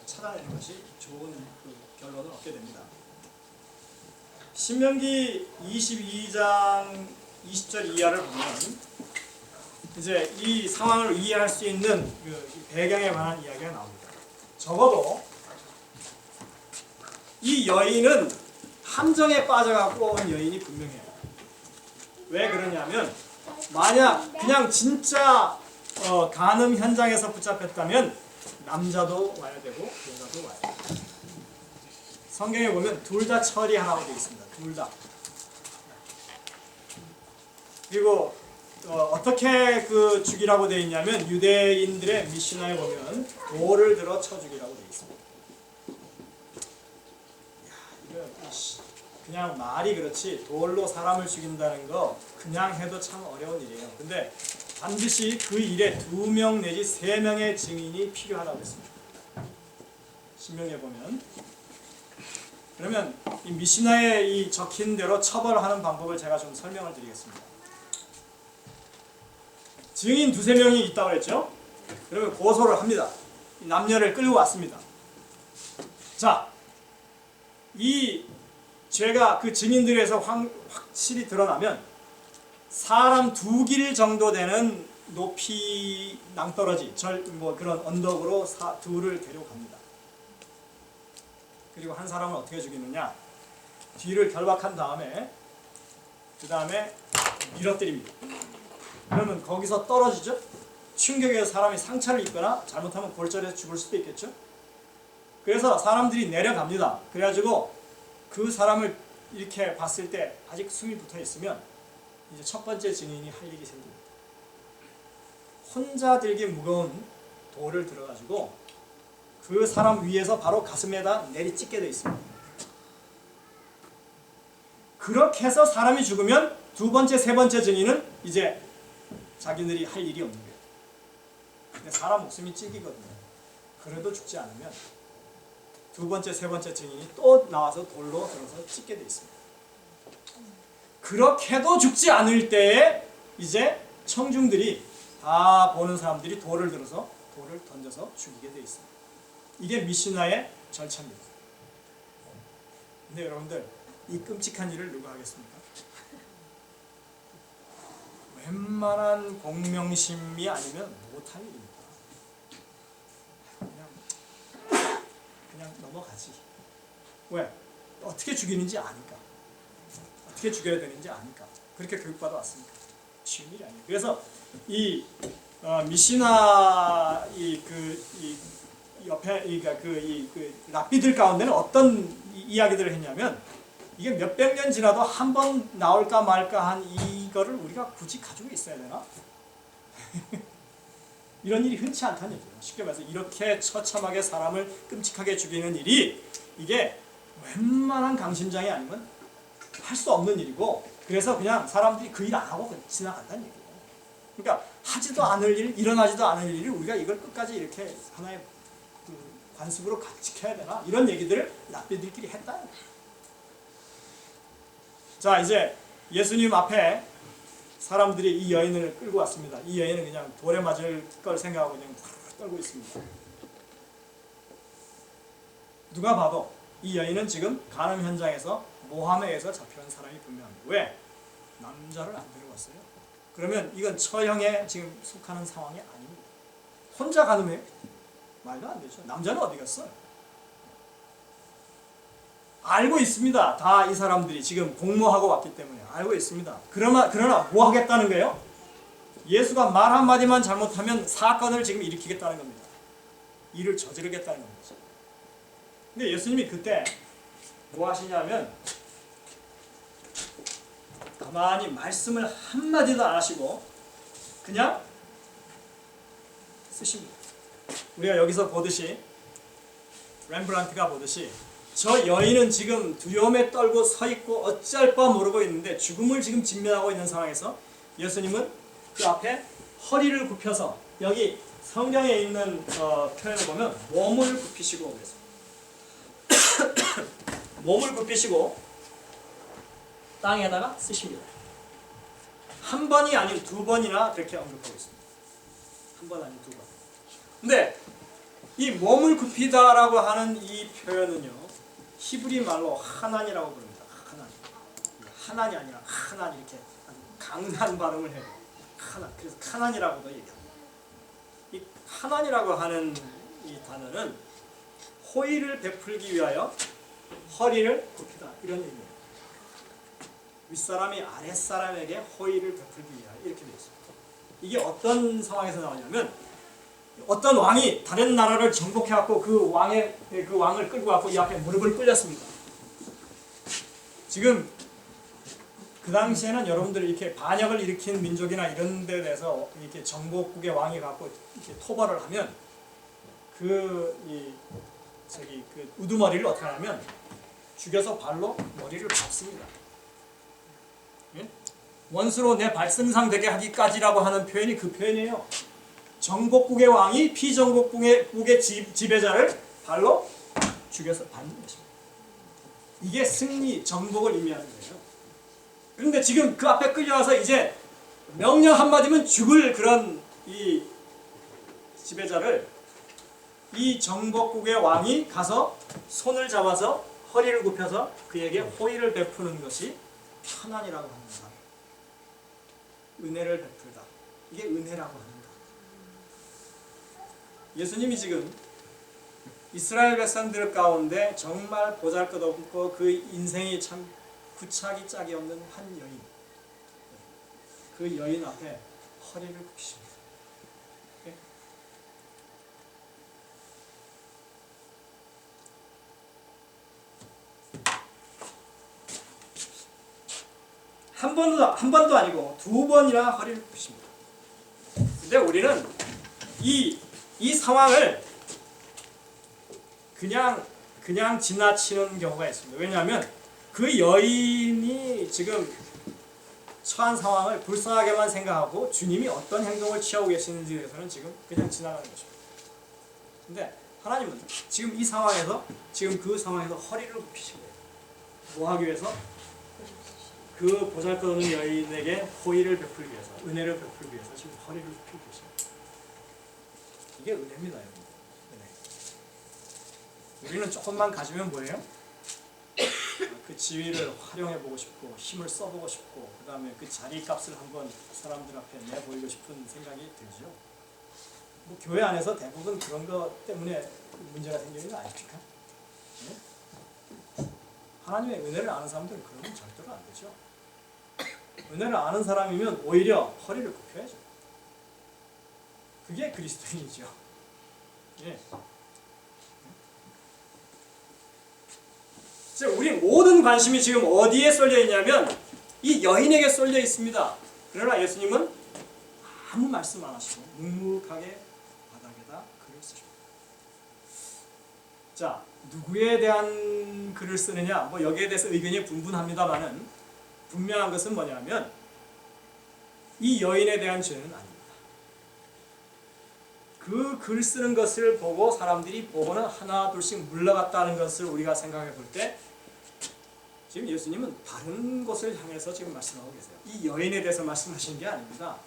찾아내는 것이 좋은 그 결론을 얻게 됩니다. 신명기 22장 20절 이하를 보면 이제 이 상황을 이해할 수 있는 그 배경에 관한 이야기가 나옵니다. 적어도 이 여인은 함정에 빠져갖고 온 여인이 분명해요. 왜 그러냐면, 만약 그냥 진짜 간음 현장에서 붙잡혔다면 남자도 와야 되고 여자도 와야 돼요. 성경에 보면 둘 다 처리하라고 되어 있습니다. 둘 다. 그리고 어떻게 그 죽이라고 되어 있냐면, 유대인들의 미시나에 보면 돌을 들어 쳐 죽이라고 되어 있습니다. 그냥 말이 그렇지 돌로 사람을 죽인다는 거 그냥 해도 참 어려운 일이에요. 근데 반드시 그 일에 2명 내지 3명의 증인이 필요하다고 했습니다. 신명기에 보면. 그러면 이 미시나에 이 적힌 대로 처벌하는 방법을 제가 좀 설명을 드리겠습니다. 증인 2-3명이 있다고 했죠? 그러면 고소를 합니다. 남녀를 끌고 왔습니다. 자, 이 죄가 그 증인들에서 확실히 드러나면 사람 2길 정도 되는 높이 낭떠러지, 그런 언덕으로 둘을 데려갑니다. 그리고 한 사람을 어떻게 죽이느냐? 뒤를 결박한 다음에 그 다음에 밀어뜨립니다. 그러면 거기서 떨어지죠? 충격에서 사람이 상처를 입거나 잘못하면 골절해서 죽을 수도 있겠죠? 그래서 사람들이 내려갑니다. 그래가지고 그 사람을 이렇게 봤을 때 아직 숨이 붙어 있으면 이제 첫 번째 증인이 할 일이 생깁니다. 혼자 들기 무거운 돌을 들어가지고 그 사람 위에서 바로 가슴에다 내리찍게 되어 있습니다. 그렇게 해서 사람이 죽으면 2번째, 3번째 증인은 이제 자기들이 할 일이 없는 거예요. 근데 사람 목숨이 찍이거든요. 그래도 죽지 않으면 2번째, 3번째 증인이 또 나와서 돌로 들어서 찍게 되어 있습니다. 그렇게도 죽지 않을 때에 이제 청중들이 다 보는 사람들이 돌을 들어서 돌을 던져서 죽이게 돼 있어요. 이게 미시나의 절차입니다. 근데 여러분들 이 끔찍한 일을 누가 하겠습니까? 웬만한 공명심이 아니면 못할 일입니다. 그냥 넘어가지. 왜? 어떻게 죽이는지 아니까. 어떻게 죽여야 되는지 아니까. 그렇게 교육받아 왔으니까. 쉬운 일이 아니에요. 그래서 이 미시나 이 옆에 그 랍비들 가운데는 어떤 이야기들을 했냐면 이게 몇백 년 지나도 한 번 나올까 말까 한 이거를 우리가 굳이 가지고 있어야 되나? 이런 일이 흔치 않다는 얘기예요. 쉽게 말해서 이렇게 처참하게 사람을 끔찍하게 죽이는 일이 이게 웬만한 강심장이 아니면 할 수 없는 일이고, 그래서 그냥 사람들이 그 일 안 하고 지나간다는 얘기예요. 그러니까 하지도 않을 일, 일어나지도 않을 일을 우리가 이걸 끝까지 이렇게 하나의 관습으로 지켜야 되나? 이런 얘기들을 랍비들끼리 했다. 자, 이제 예수님 앞에 사람들이 이 여인을 끌고 왔습니다. 이 여인은 그냥 돌에 맞을 걸 생각하고 그냥 떨고 있습니다. 누가 봐도 이 여인은 지금 간음 현장에서 모함에 의해서 잡혀온 사람이 분명합니다. 왜? 남자를 안 데려왔어요. 그러면 이건 처형에 지금 속하는 상황이 아닙니다. 혼자 간음해요? 말도 안 되죠. 남자는 어디 갔어? 알고 있습니다. 다 이 사람들이 지금 공모하고 왔기 때문에 알고 있습니다. 그러나 뭐 하겠다는 거예요? 예수가 말 한마디만 잘못하면 사건을 지금 일으키겠다는 겁니다. 일을 저지르겠다는 겁니다. 근데 예수님이 그때 뭐 하시냐면 가만히 말씀을 한마디도 안 하시고 그냥 쓰십니다. 우리가 여기서 보듯이 렘브란트가 보듯이 저 여인은 지금 두려움에 떨고 서 있고 어찌할 바 모르고 있는데 죽음을 지금 직면하고 있는 상황에서 예수님은 그 앞에 허리를 굽혀서, 여기 성경에 있는 표현을 보면 몸을 굽히시고 그래서 몸을 굽히시고 땅에다가 쓰십니다. 한 번이 아닌 두 번이나 그렇게 언급하고 있습니다. 한 번 아닌 두 번. 근데 이 몸을 굽히다라고 하는 이 표현은요, 히브리 말로 하난이라고 부릅니다. 하난이 아니라 하난, 이렇게 강한 발음을 해요. 하난. 그래서 카난이라고도 얘기합니다. 이 하난이라고 하는 이 단어는 호의를 베풀기 위하여 허리를 굽히다, 이런 의미예요. 윗사람이 아랫사람에게 호의를 베풀기 위하여, 이렇게 되어 있습니다. 이게 어떤 상황에서 나오냐면 어떤 왕이 다른 나라를 정복해갖고 그 왕을 끌고 갖고 이 앞에 무릎을 꿇렸습니다. 지금 그 당시에는 여러분들이 이렇게 반역을 일으킨 민족이나 이런 데 대해서 이렇게 정복국의 왕이 갖고 이렇게 토벌을 하면 그 우두머리를 어떻게 하냐면 죽여서 발로 머리를 밟습니다. 예? 원수로 내 발승상 되게 하기까지라고 하는 표현이 그 표현이에요. 정복국의 왕이 피정복국의 지배자를 발로 죽여서 밟는 것입니다. 이게 승리, 정복을 의미하는 거예요. 그런데 지금 그 앞에 끌려와서 이제 명령 한마디면 죽을 그런 이 지배자를 이 정복국의 왕이 가서 손을 잡아서 허리를 굽혀서 그에게 호의를 베푸는 것이 하난이라고 합니다. 은혜를 베풀다. 이게 은혜라고 합니다. 예수님이 지금 이스라엘 백성들 가운데 정말 보잘것없고 그 인생이 참 구차기 짝이 없는 한 여인, 그 여인 앞에 허리를 굽히십니다. 한 번도 아니고 두 번이나 허리를 굽히십니다. 근데 우리는 이 상황을 그냥 지나치는 경우가 있습니다. 왜냐하면 그 여인이 지금 처한 상황을 불쌍하게만 생각하고 주님이 어떤 행동을 취하고 계시는지에 대해서는 지금 그냥 지나가는 것입니다. 근데 하나님은 지금 이 상황에서, 지금 그 상황에서 허리를 굽히신 거예요. 뭐 하기 위해서? 그 보잘것없는 여인에게 호의를 베풀기 위해서, 은혜를 베풀기 위해서 지금 허리를 펴고 계십니다. 이게 은혜입니다, 여러분. 은혜. 우리는 조금만 가지면 뭐예요? 그 지위를 활용해 보고 싶고 힘을 써보고 싶고 그 다음에 그 자리 값을 한번 사람들 앞에 내보이고 싶은 생각이 들죠. 뭐 교회 안에서 대부분 그런 것 때문에 문제가 생기는 거 아닙니까? 네? 하나님의 은혜를 아는 사람들은 그러면 절대로 안 되죠. 은혜를 아는 사람이면 오히려 허리를 굽혀야죠. 그게 그리스도인이죠. 예. 우리 모든 관심이 지금 어디에 쏠려 있냐면 이 여인에게 쏠려 있습니다. 그러나 예수님은 아무 말씀 안 하시고 묵묵하게 바닥에다 글을 쓰십니다. 자, 누구에 대한 글을 쓰느냐? 뭐 여기에 대해서 의견이 분분합니다만은 분명한 것은 뭐냐면 이 여인에 대한 죄는 아닙니다. 그 글 쓰는 것을 보고 사람들이 보고는 하나 둘씩 물러갔다는 것을 우리가 생각해 볼 때 지금 예수님은 다른 곳을 향해서 지금 말씀하고 계세요. 이 여인에 대해서 말씀하시는 게 아닙니다.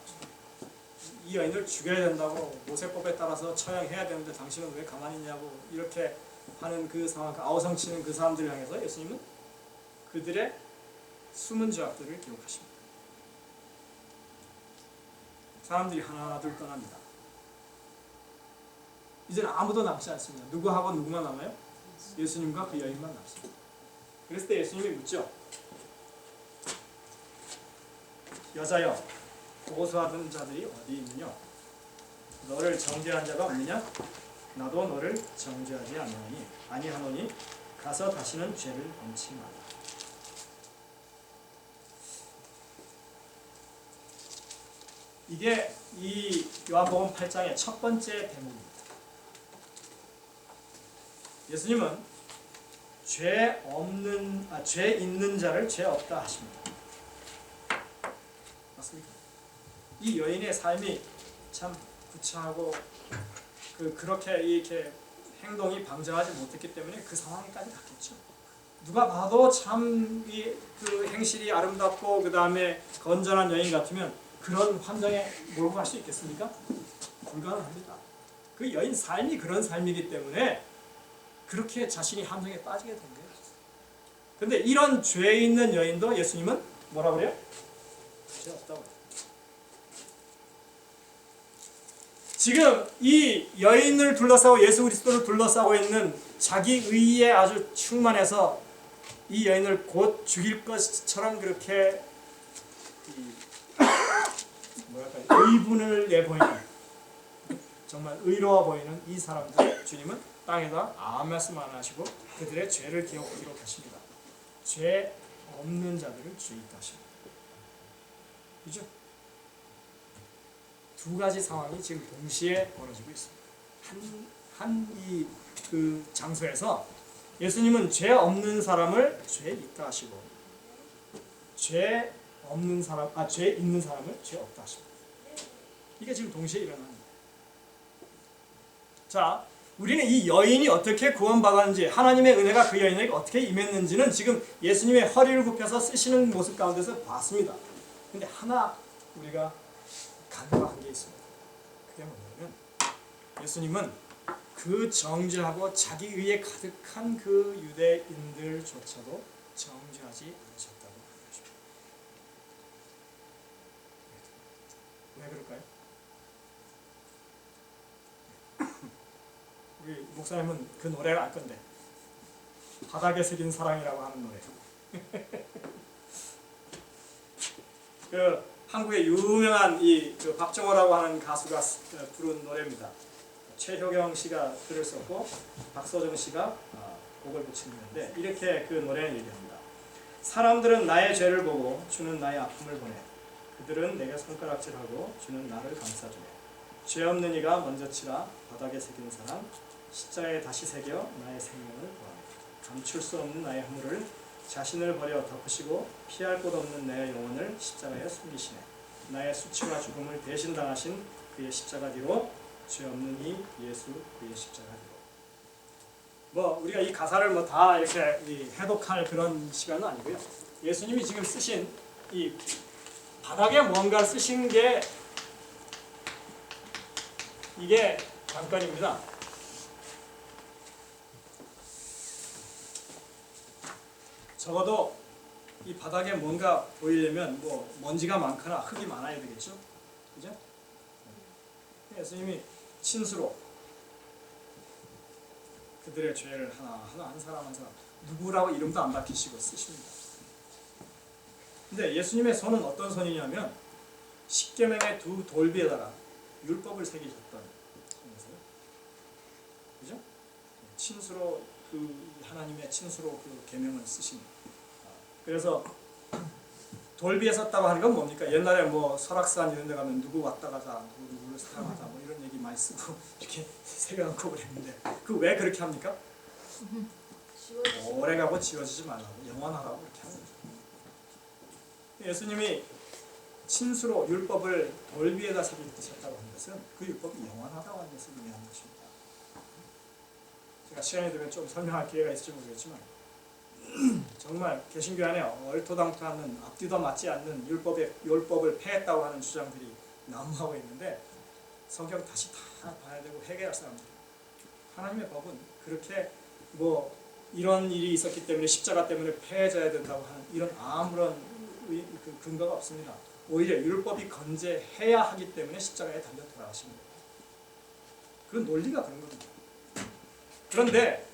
이 여인을 죽여야 된다고 모세법에 따라서 처형해야 되는데 당신은 왜 가만히 있냐고 이렇게 하는 그 상황, 아우성치는 그 사람들을 향해서 예수님은 그들의 숨은 죄악들을 기록하십니다. 사람들이 하나 둘 떠납니다. 이제는 아무도 남지 않습니다. 누구하고 누구만 남아요? 예수님과 그 여인만 남습니다. 그랬을 때 예수님이 묻죠. 여자여, 고소하던 자들이 어디 있느냐? 너를 정죄한 자가 없느냐? 나도 너를 정죄하지 아니하노니 가서 다시는 죄를 범치 마라. 이게 이 요한복음 8장의 첫 번째 대목입니다. 예수님은 죄 있는 자를 죄 없다 하십니다. 맞습니까? 이 여인의 삶이 참 구차하고 그렇게 이렇게 행동이 방정하지 못했기 때문에 그 상황에까지 갔겠죠. 누가 봐도 참 그 행실이 아름답고 그 다음에 건전한 여인 같으면 그런 환경에 몰고 갈 수 있겠습니까? 불가능합니다. 그 여인 삶이 그런 삶이기 때문에 그렇게 자신이 함정에 빠지게 된 거예요. 그런데 이런 죄 있는 여인도 예수님은 뭐라 그래요? 죄 없다고 그래요. 지금 이 여인을 둘러싸고 예수 그리스도를 둘러싸고 있는 자기 의에 아주 충만해서 이 여인을 곧 죽일 것처럼 그렇게 의분을 내보이는 정말 의로워 보이는 이 사람들 주님은 땅에다 아무 말씀 안 하시고 그들의 죄를 기록하십니다. 죄 없는 자들을 죄 있다 하십니다. 그죠? 두 가지 상황이 지금 동시에 벌어지고 있습니다. 그 장소에서 예수님은 죄 없는 사람을 죄 있다 하시고 죄 있는 사람을 죄 없다 하십니다. 이게 지금 동시에 일어나는 거예요. 자, 우리는 이 여인이 어떻게 구원받았는지 하나님의 은혜가 그 여인에게 어떻게 임했는지는 지금 예수님의 허리를 굽혀서 쓰시는 모습 가운데서 봤습니다. 근데 하나 우리가 간과한 게 있습니다. 그게 뭐냐면 예수님은 그 정죄하고 자기 의에 가득한 그 유대인들조차도 정죄하지 않으셨다고 하십니다. 왜 그럴까요? 우리 목사님은 그 노래를 알 건데 바닥에 새긴 사랑이라고 하는 노래. 그 한국의 유명한 그 박정호라고 하는 가수가 부른 노래입니다. 최효경 씨가 글을 썼고 박서정 씨가 곡을 붙인 건데 이렇게 그 노래는 얘기합니다. 사람들은 나의 죄를 보고 주는 나의 아픔을 보내. 그들은 내게 손가락질하고 주는 나를 감싸주네. 죄 없는 이가 먼저 치라. 바닥에 새긴 사람 십자가에 다시 새겨 나의 생명을 구하네. 감출 수 없는 나의 허물을 자신을 버려 덮으시고 피할 곳 없는 내 영혼을 십자가에 숨기시네. 나의 수치와 죽음을 대신 당하신 그의 십자가 뒤로 죄 없는 이 예수 그의 십자가 뒤로. 뭐 우리가 이 가사를 뭐 다 이렇게 해독할 그런 시간은 아니고요. 예수님이 지금 쓰신 이 바닥에 뭔가를 쓰신 게 이게 관건입니다. 적어도 이 바닥에 뭔가 보이려면 뭐 먼지가 많거나 흙이 많아야 되겠죠? 그죠? 예수님이 친수로 그들의 죄를 하나하나 한 사람 한 사람 누구라고 이름도 안 밝히시고 쓰십니다. 근데 예수님의 손은 어떤 손이냐면 십계명의 두 돌비에다가 율법을 새기셨던 손이세요. 그죠? 친수로 그 하나님의 친수로 그 계명을 쓰신. 그래서 돌비에 섰다고 하는 건 뭡니까? 옛날에 뭐 설악산 이런 데 가면 누구 왔다 가자, 누구를 사랑하자 뭐 이런 얘기 많이 쓰고 이렇게 새겨놓고 그랬는데 그 왜 그렇게 합니까? 오래가고 지워지지 말라고 영원하라고 그렇게 하는 거죠. 예수님이 친수로 율법을 돌 위에다 새기셨다고 하는 것은 그 율법이 영원하다고 하는 것을 의미하는 것입니다. 제가 시간이 되면 좀 설명할 기회가 있을지 모르겠지만 정말 개신교 안에 얼토당토 않는 앞뒤도 맞지 않는 율법을 폐했다고 하는 주장들이 난무하고 있는데 성경 다시 다 봐야 되고 회개할 사람들. 하나님의 법은 그렇게 뭐 이런 일이 있었기 때문에 십자가 때문에 폐해져야 된다고 하는 이런 아무런 그 근거가 없습니다. 오히려 율법이 건재해야 하기 때문에 십자가에 달려 돌아가신 거예요. 그 논리가 그런 겁니다. 그런데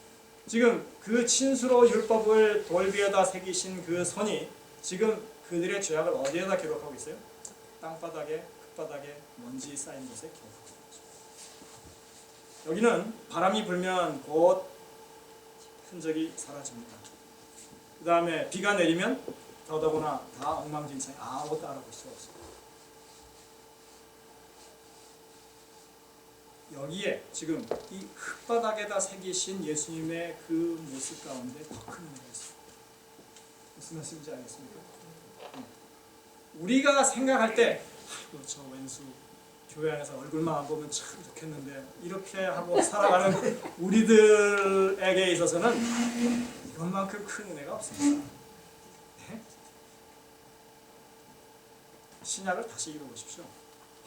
지금 그 친수로 율법을 돌 위에다 새기신 그 손이 지금 그들의 죄악을 어디에다 기록하고 있어요? 땅바닥에, 흙바닥에, 먼지 쌓인 곳에 기록하고 있습니다. 여기는 바람이 불면 곧 흔적이 사라집니다. 그 다음에 비가 내리면 더더구나 다 엉망진창이 아무것도 알아볼 수가 없습니다. 여기에 지금 이 흙바닥에다 새기신 예수님의 그 모습 가운데 더 큰 의미가 있습니다. 무슨 말씀인지 알겠습니까? 우리가 생각할 때 아이고 저 왼수 교회 안에서 얼굴만 안 보면 참 좋겠는데 이렇게 하고 살아가는 우리들에게 있어서는 이것만큼 큰 은혜가 없습니다. 네? 신약을 다시 읽어보십시오.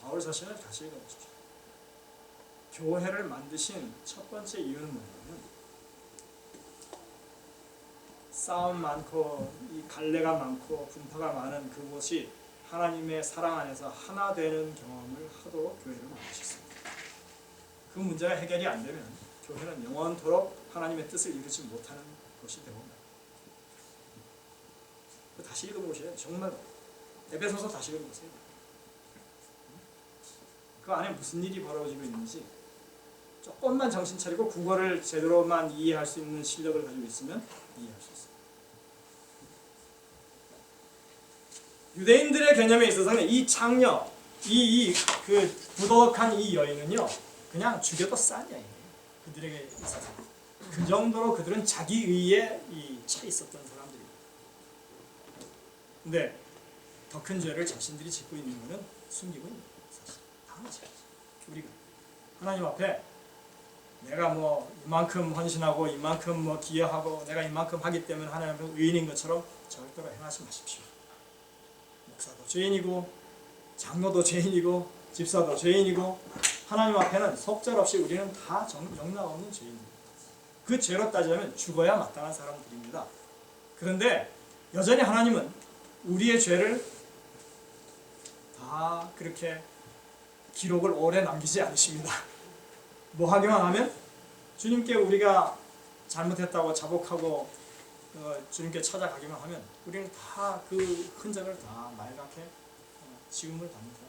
바울 서신을 다시 읽어보십시오. 교회를 만드신 첫 번째 이유는 뭐냐면 싸움 많고 이 갈래가 많고 분파가 많은 그곳이 하나님의 사랑 안에서 하나 되는 경험을 하도록 교회를 만드셨습니다. 그 문제가 해결이 안 되면 교회는 영원토록 하나님의 뜻을 이루지 못하는 것이 되옵니다. 다시 읽어보세요. 정말 에베소서 다시 읽어보세요. 그 안에 무슨 일이 벌어지고 있는지 조금만 정신 차리고 국어를 제대로만 이해할 수 있는 실력을 가지고 있으면 이해할 수 있습니다. 유대인들의 개념에 있어서는 이 창녀, 그 부도덕한 이 여인은요, 그냥 죽여도 싼 여인이에요. 그들에게 있어서 그 정도로 그들은 자기 의에 차 있었던 사람들입니다. 근데 더 큰 죄를 자신들이 짓고 있는 것은 숨기고 있는 거예요. 사실 다 마찬가지죠. 우리가 하나님 앞에 내가 뭐 이만큼 헌신하고 이만큼 뭐 기여하고 내가 이만큼 하기 때문에 하나님은 의인인 것처럼 절대로 행하지 마십시오. 목사도 죄인이고 장로도 죄인이고 집사도 죄인이고 하나님 앞에는 속절없이 우리는 다 영락 없는 죄인입니다. 그 죄로 따지자면 죽어야 마땅한 사람들입니다. 그런데 여전히 하나님은 우리의 죄를 다 그렇게 기록을 오래 남기지 않으십니다. 뭐 하기만 하면 주님께 우리가 잘못했다고 자복하고 주님께 찾아가기만 하면 우리는 다 그 흔적을 다 말갛게 지움을 받는다.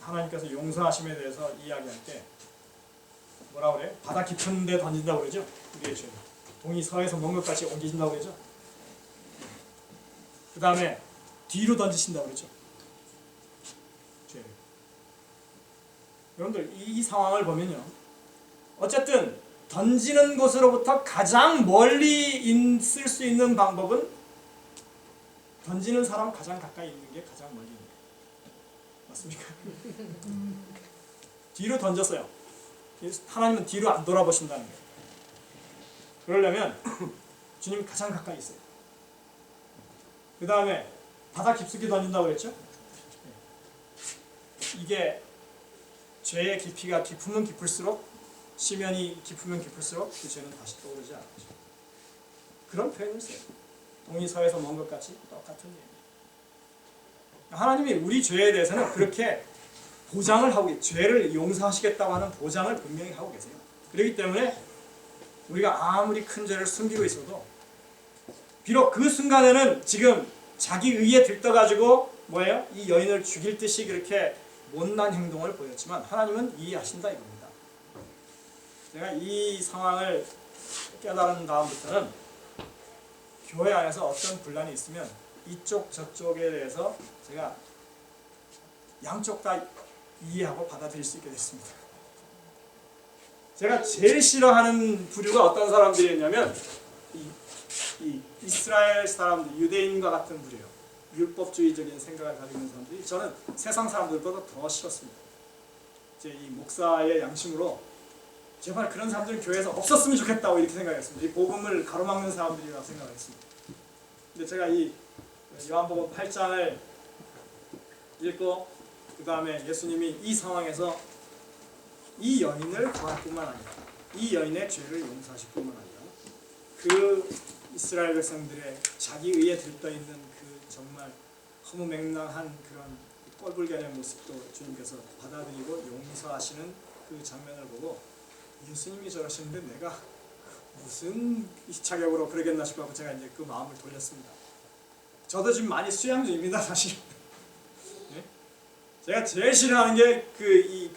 하나님께서 용서하심에 대해서 이야기할 때 뭐라 그래? 바다 깊은 데 던진다고 그러죠? 우리의 죄. 동이 서에서 먼 것 같이 옮기신다고 그러죠? 그 다음에 뒤로 던지신다고 그러죠? 죄를. 여러분들 이 상황을 보면요. 어쨌든 던지는 곳으로부터 가장 멀리 있을 수 있는 방법은 던지는 사람 가장 가까이 있는 게 가장 멀리 있는 거예요. 맞습니까? 뒤로 던졌어요. 하나님은 뒤로 안 돌아보신다는 거예요. 그러려면 주님 가장 가까이 있어요. 그 다음에 바다 깊숙이 던진다고 그랬죠? 이게 죄의 깊이가 깊으면 깊을수록, 시면이 깊으면 깊을수록 그 죄는 다시 떠오르지 않죠. 그런 표현을 써요. 동이 서에서 먼 것 같이 똑같은 얘기예요. 하나님이 우리 죄에 대해서는 그렇게 보장을 하고, 죄를 용서하시겠다고 하는 보장을 분명히 하고 계세요. 그렇기 때문에 우리가 아무리 큰 죄를 숨기고 있어도, 비록 그 순간에는 지금 자기 의에 들떠가지고 뭐예요? 이 여인을 죽일 듯이 그렇게 못난 행동을 보였지만 하나님은 이해하신다 이겁니다. 제가 이 상황을 깨달은 다음부터는 교회 안에서 어떤 분란이 있으면 이쪽 저쪽에 대해서 제가 양쪽 다 이해하고 받아들일 수 있게 됐습니다. 제가 제일 싫어하는 부류가 어떤 사람들이었냐면 이 이스라엘 사람들, 유대인과 같은 부류예요. 율법주의적인 생각을 가지고 있는 사람들이 저는 세상 사람들보다 더 싫었습니다. 제 이 목사의 양심으로 제발 그런 사람들은 교회에서 없었으면 좋겠다고 이렇게 생각했습니다. 이 복음을 가로막는 사람들이라고 생각했습니다. 근데 제가 이 요한복음 8장을 읽고 그 다음에 예수님이 이 상황에서 이 여인을 구할 뿐만 아니라 이 여인의 죄를 용서하실 뿐만 아니라 그 이스라엘 백성들의 자기 의에 들떠있는 그 정말 허무맹랑한 그런 꼴불견의 모습도 주님께서 받아들이고 용서하시는 그 장면을 보고 예수님이 저러시는데 내가 무슨 자격으로 그러겠나 싶어서 제가 이제 그 마음을 돌렸습니다. 저도 지금 많이 수양 중입니다, 사실. 네? 제가 제일 싫어하는 게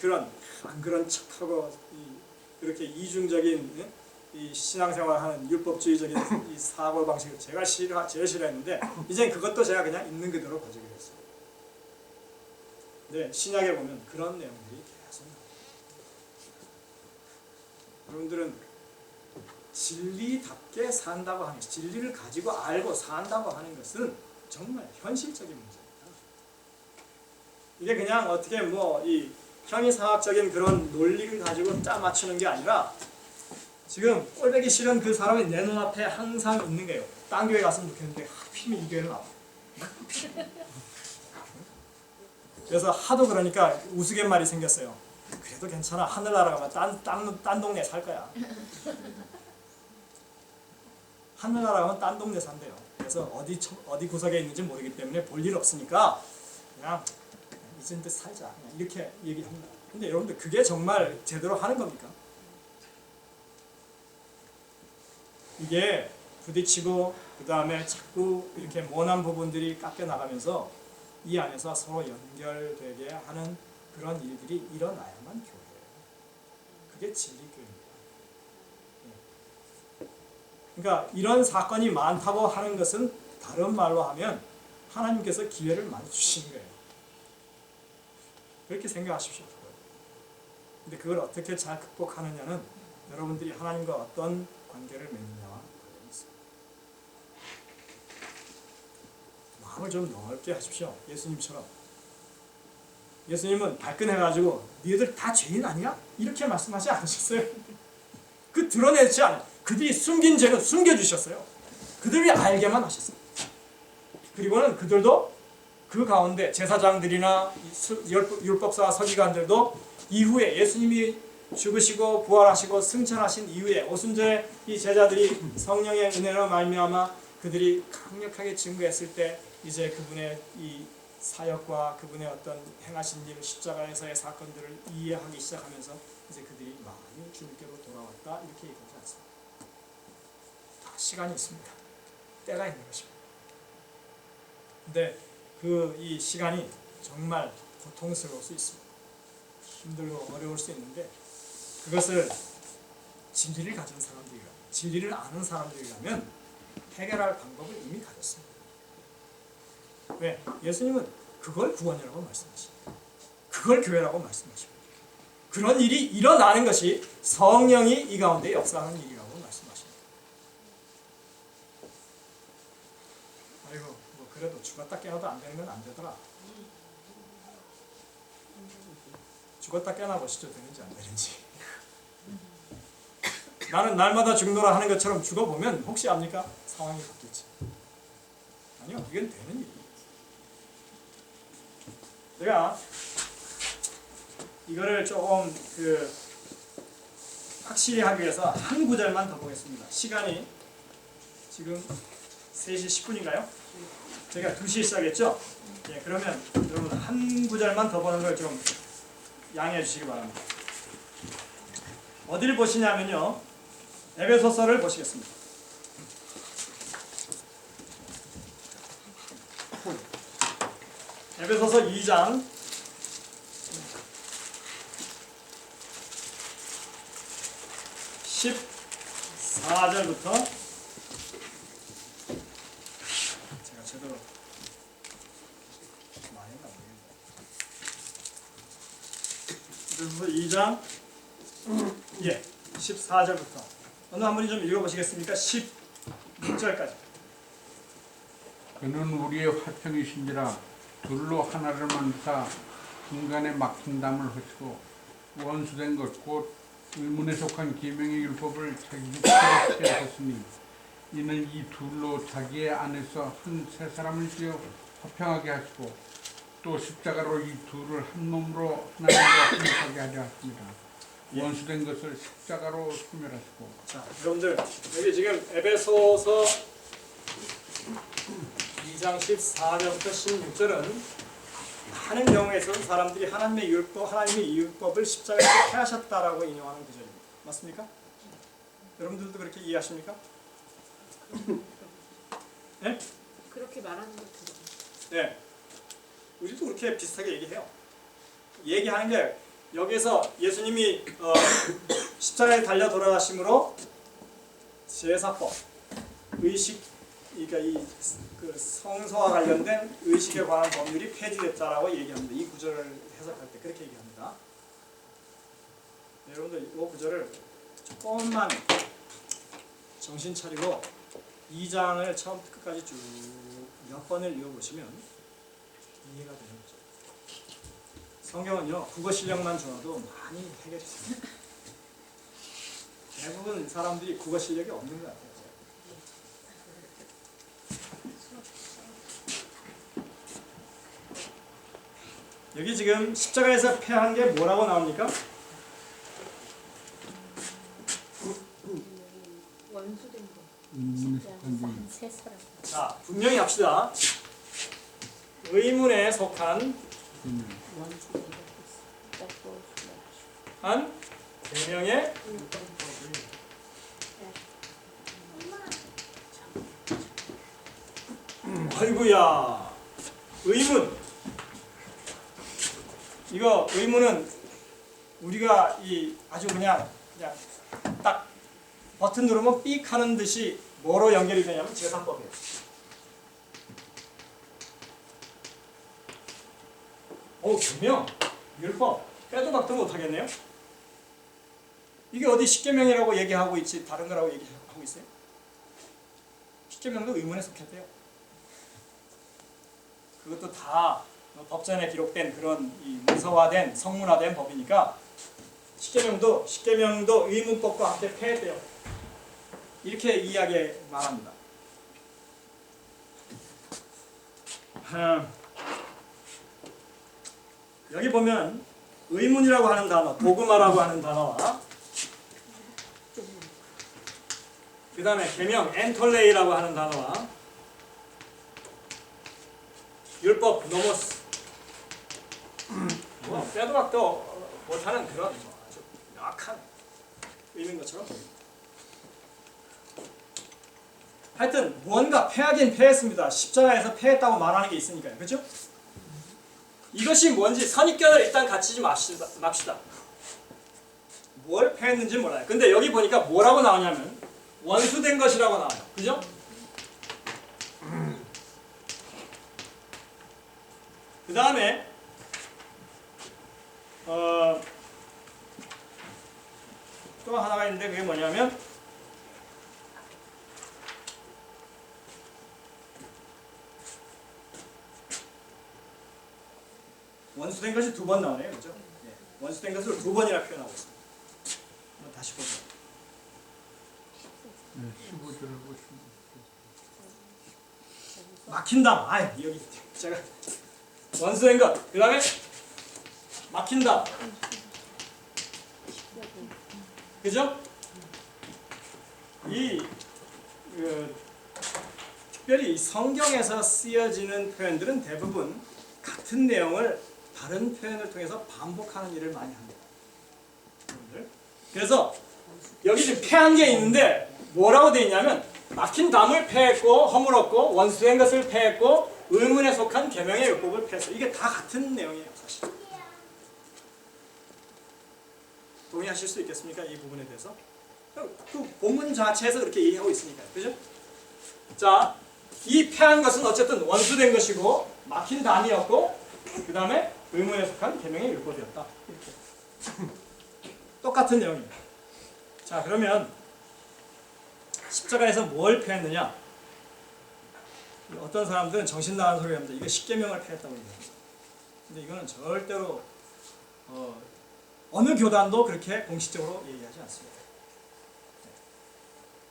그런 안 그런 척하고 그렇게 이중적인 이 신앙생활하는 율법주의적인 이 사고 방식을 제가 제일 싫어했는데 이제 그것도 제가 그냥 있는 그대로 가지게 됐어요. 네, 신약에 보면 그런 내용들이 계속 나와요. 여러분들은 진리답게 산다고 하는, 진리를 가지고 알고 산다고 하는 것은 정말 현실적인 문제입니다. 이게 그냥 어떻게 이 형이상학적인 그런 논리를 가지고 짜 맞추는 게 아니라 지금 꼴보기 싫은 그 사람이 내 눈앞에 항상 있는 거예요. 딴 교회 갔으면 좋겠는데 하필이면 이 교회를 나와. 그래서 하도 그러니까 우스갯말이 생겼어요. 그래도 괜찮아. 하늘나라 가면 딴 동네 살 거야. 하늘나라 가면 딴 동네 산대요. 그래서 어디 구석에 있는지 모르기 때문에 볼 일 없으니까 그냥 잊은 듯 살자. 그냥 이렇게 얘기합니다. 근데 여러분들 그게 정말 제대로 하는 겁니까? 이게 부딪히고 그 다음에 자꾸 이렇게 모난 부분들이 깎여 나가면서 이 안에서 서로 연결되게 하는 그런 일들이 일어나야만 교회예요. 그게 진리교회입니다. 그러니까 이런 사건이 많다고 하는 것은 다른 말로 하면 하나님께서 기회를 많이 주시는 거예요. 그렇게 생각하십시오. 근데 그걸 어떻게 잘 극복하느냐는 여러분들이 하나님과 어떤 관계를 맺느냐와 관련이 있습니다. 마음을 좀 넓게 하십시오. 예수님처럼. 예수님은 발끈해가지고 너희들 다 죄인 아니야? 이렇게 말씀하지 않으셨어요. 그 드러내지 않아요. 그들이 숨긴 죄는 숨겨주셨어요. 그들이 알게만 하셨어요. 그리고는 그들도 그 가운데 제사장들이나 율법사 서기관들도 이후에 예수님이 죽으시고 부활하시고 승천하신 이후에 오순절에 이 제자들이 성령의 은혜로 말미암아 그들이 강력하게 증거했을 때 이제 그분의 이 사역과 그분의 어떤 행하신 일, 십자가에서의 사건들을 이해하기 시작하면서 이제 그들이 많이 주님께로 돌아왔다 이렇게 얘기하지 않습니다. 다 시간이 있습니다. 때가 있는 것입니다. 근데 이 시간이 정말 고통스러울 수 있습니다. 힘들고 어려울 수 있는데 그것을 진리를 가진 사람들이라면, 진리를 아는 사람들이라면 해결할 방법을 이미 가졌습니다. 왜? 예수님은 그걸 구원이라고 말씀하십니다. 그걸 교회라고 말씀하십니다. 그런 일이 일어나는 것이 성령이 이 가운데 역사하는 일이라고 말씀하십니다. 아이고, 그래도 죽었다 깨어도 안 되는 건 안 되더라. 죽었다 깨어나 보시죠. 되는지 안 되는지. 나는 날마다 죽노라 하는 것처럼 죽어보면 혹시 압니까? 상황이 바뀔지. 아니요, 이건 되는 일이에요. 제가 이거를 조금 확실히 하기 위해서 한 구절만 더 보겠습니다. 시간이 지금 3시 10분인가요? 제가 2시에 시작했죠? 예, 그러면 여러분 한 구절만 더 보는 걸 좀 양해해 주시기 바랍니다. 어디를 보시냐면요. 에베소서를 보시겠습니다. 에베소서 2장 14절부터 제가 제대로 많이 했나 모르겠네요. 에베소서 2장 14절부터 어느 한 분이 좀 읽어보시겠습니까? 16절까지. 그는 우리의 화평이신지라 둘로 하나를 만드사 중간에 막힌 담을 허시고 원수된 것 곧 의문에 속한 계명의 율법을 자기 육체에 채하셨으니 이는 이 둘로 자기의 안에서 한 세 사람을 지어 화평하게 하시고 또 십자가로 이 둘을 한 몸으로 하나님과 화목하게 하려 하십니다. 원수된 것을 십자가로 소멸하시고. 자, 여러분들 여기 지금 에베소서 2장 14절부터 16절은 많은 경우에서는 사람들이 하나님의 율법, 하나님의 이 율법을 십자가에 폐하셨다라고 인용하는 구절입니다. 맞습니까? 여러분들도 그렇게 이해하십니까? 네? 그렇게 말하는 거 들어. 네. 우리도 그렇게 비슷하게 얘기해요. 얘기하는 게 여기서 예수님이 십자가에 달려 돌아가심으로 제사법, 의식, 그러니까 그 성소와 관련된 의식에 관한 법률이 폐지됐다라고 얘기합니다. 이 구절을 해석할 때 그렇게 얘기합니다. 네, 여러분들 이 구절을 조금만 정신 차리고 2장을 처음부터 끝까지 쭉 몇 번을 읽어보시면 이해가 되는 거죠. 성경은요, 국어 실력만 좋아도 많이 해결이 돼요. 대부분 사람들이 국어 실력이 없는 것 같아요. 여기 지금 십자가에서 폐한 게 뭐라고 나옵니까? 원수된 거. 의문에 속한 세 사람. 자, 분명히 합시다. 의문에 속한 계명. 한 계명의 아이고야, 의문. 이거 의문은 우리가 이 아주 그냥 딱 버튼 누르면 삑 하는 듯이 뭐로 연결이 되냐면 제사법이에요. 계명, 율법 빼도 박도 못하겠네요. 이게 어디 십계명이라고 얘기하고 있지 다른 거라고 얘기하고 있어요? 십계명도 의문에 속했대요. 그것도 다 법전에 기록된 그런 이 문서화된 성문화된 법이니까 십계명도 의문법과 함께 폐했대요. 이렇게 이야기 말합니다. 여기 보면 의문이라고 하는 단어, 도그마라고 하는 단어와 그 다음에 계명, 엔톨레이라고 하는 단어와 율법, 노모스 빼도 박도 못하는 그런 아주 명확한 의미인 것처럼 보입니다. 하여튼 뭔가 폐하긴 폐했습니다. 십자가에서 폐했다고 말하는 게 있으니까요. 그렇죠? 이것이 뭔지 선입견을 일단 갖추지 맙시다. 뭘 폐했는지 몰라요. 근데 여기 보니까 뭐라고 나오냐면 원수된 것이라고 나와요. 그죠? 그 다음에 또 하나가 있는데 그게 뭐냐면 원수된 것이 두 번 나오네요. 그죠? 네. 원수된 것을 두 번이나 표현하고 있습니다. 한번 다시 보죠. 15절을 보시면 막힌다. 아 여기 제가 원수된 것. 그 다음에 막힌다. 그죠? 특별히 성경에서 쓰여지는 표현들은 대부분 같은 내용을 다른 표현을 통해서 반복하는 일을 많이 합니다. 여러분들. 그래서 여기 지금 패한 게 있는데 뭐라고 되어 있냐면 막힌 담을 패했고 허물었고 원수된 것을 패했고 의문에 속한 계명의 율법을 패했어. 이게 다 같은 내용이에요, 사실. 동의하실 수 있겠습니까? 이 부분에 대해서. 그 본문 자체에서 그렇게 얘기하고 있으니까요. 그죠? 자, 이 패한 것은 어쨌든 원수된 것이고 막힌 담이었고 그 다음에 의문에 속한 계명의 율법이었다. 이렇게. 똑같은 내용입니다. 자, 그러면 십자가에서 뭘 패했느냐? 어떤 사람들은 정신 나간 소리 합니다. 이거 십계명을 패했다고 얘기합니다. 근데 이거는 절대로 어느 교단도 그렇게 공식적으로 얘기하지 않습니다.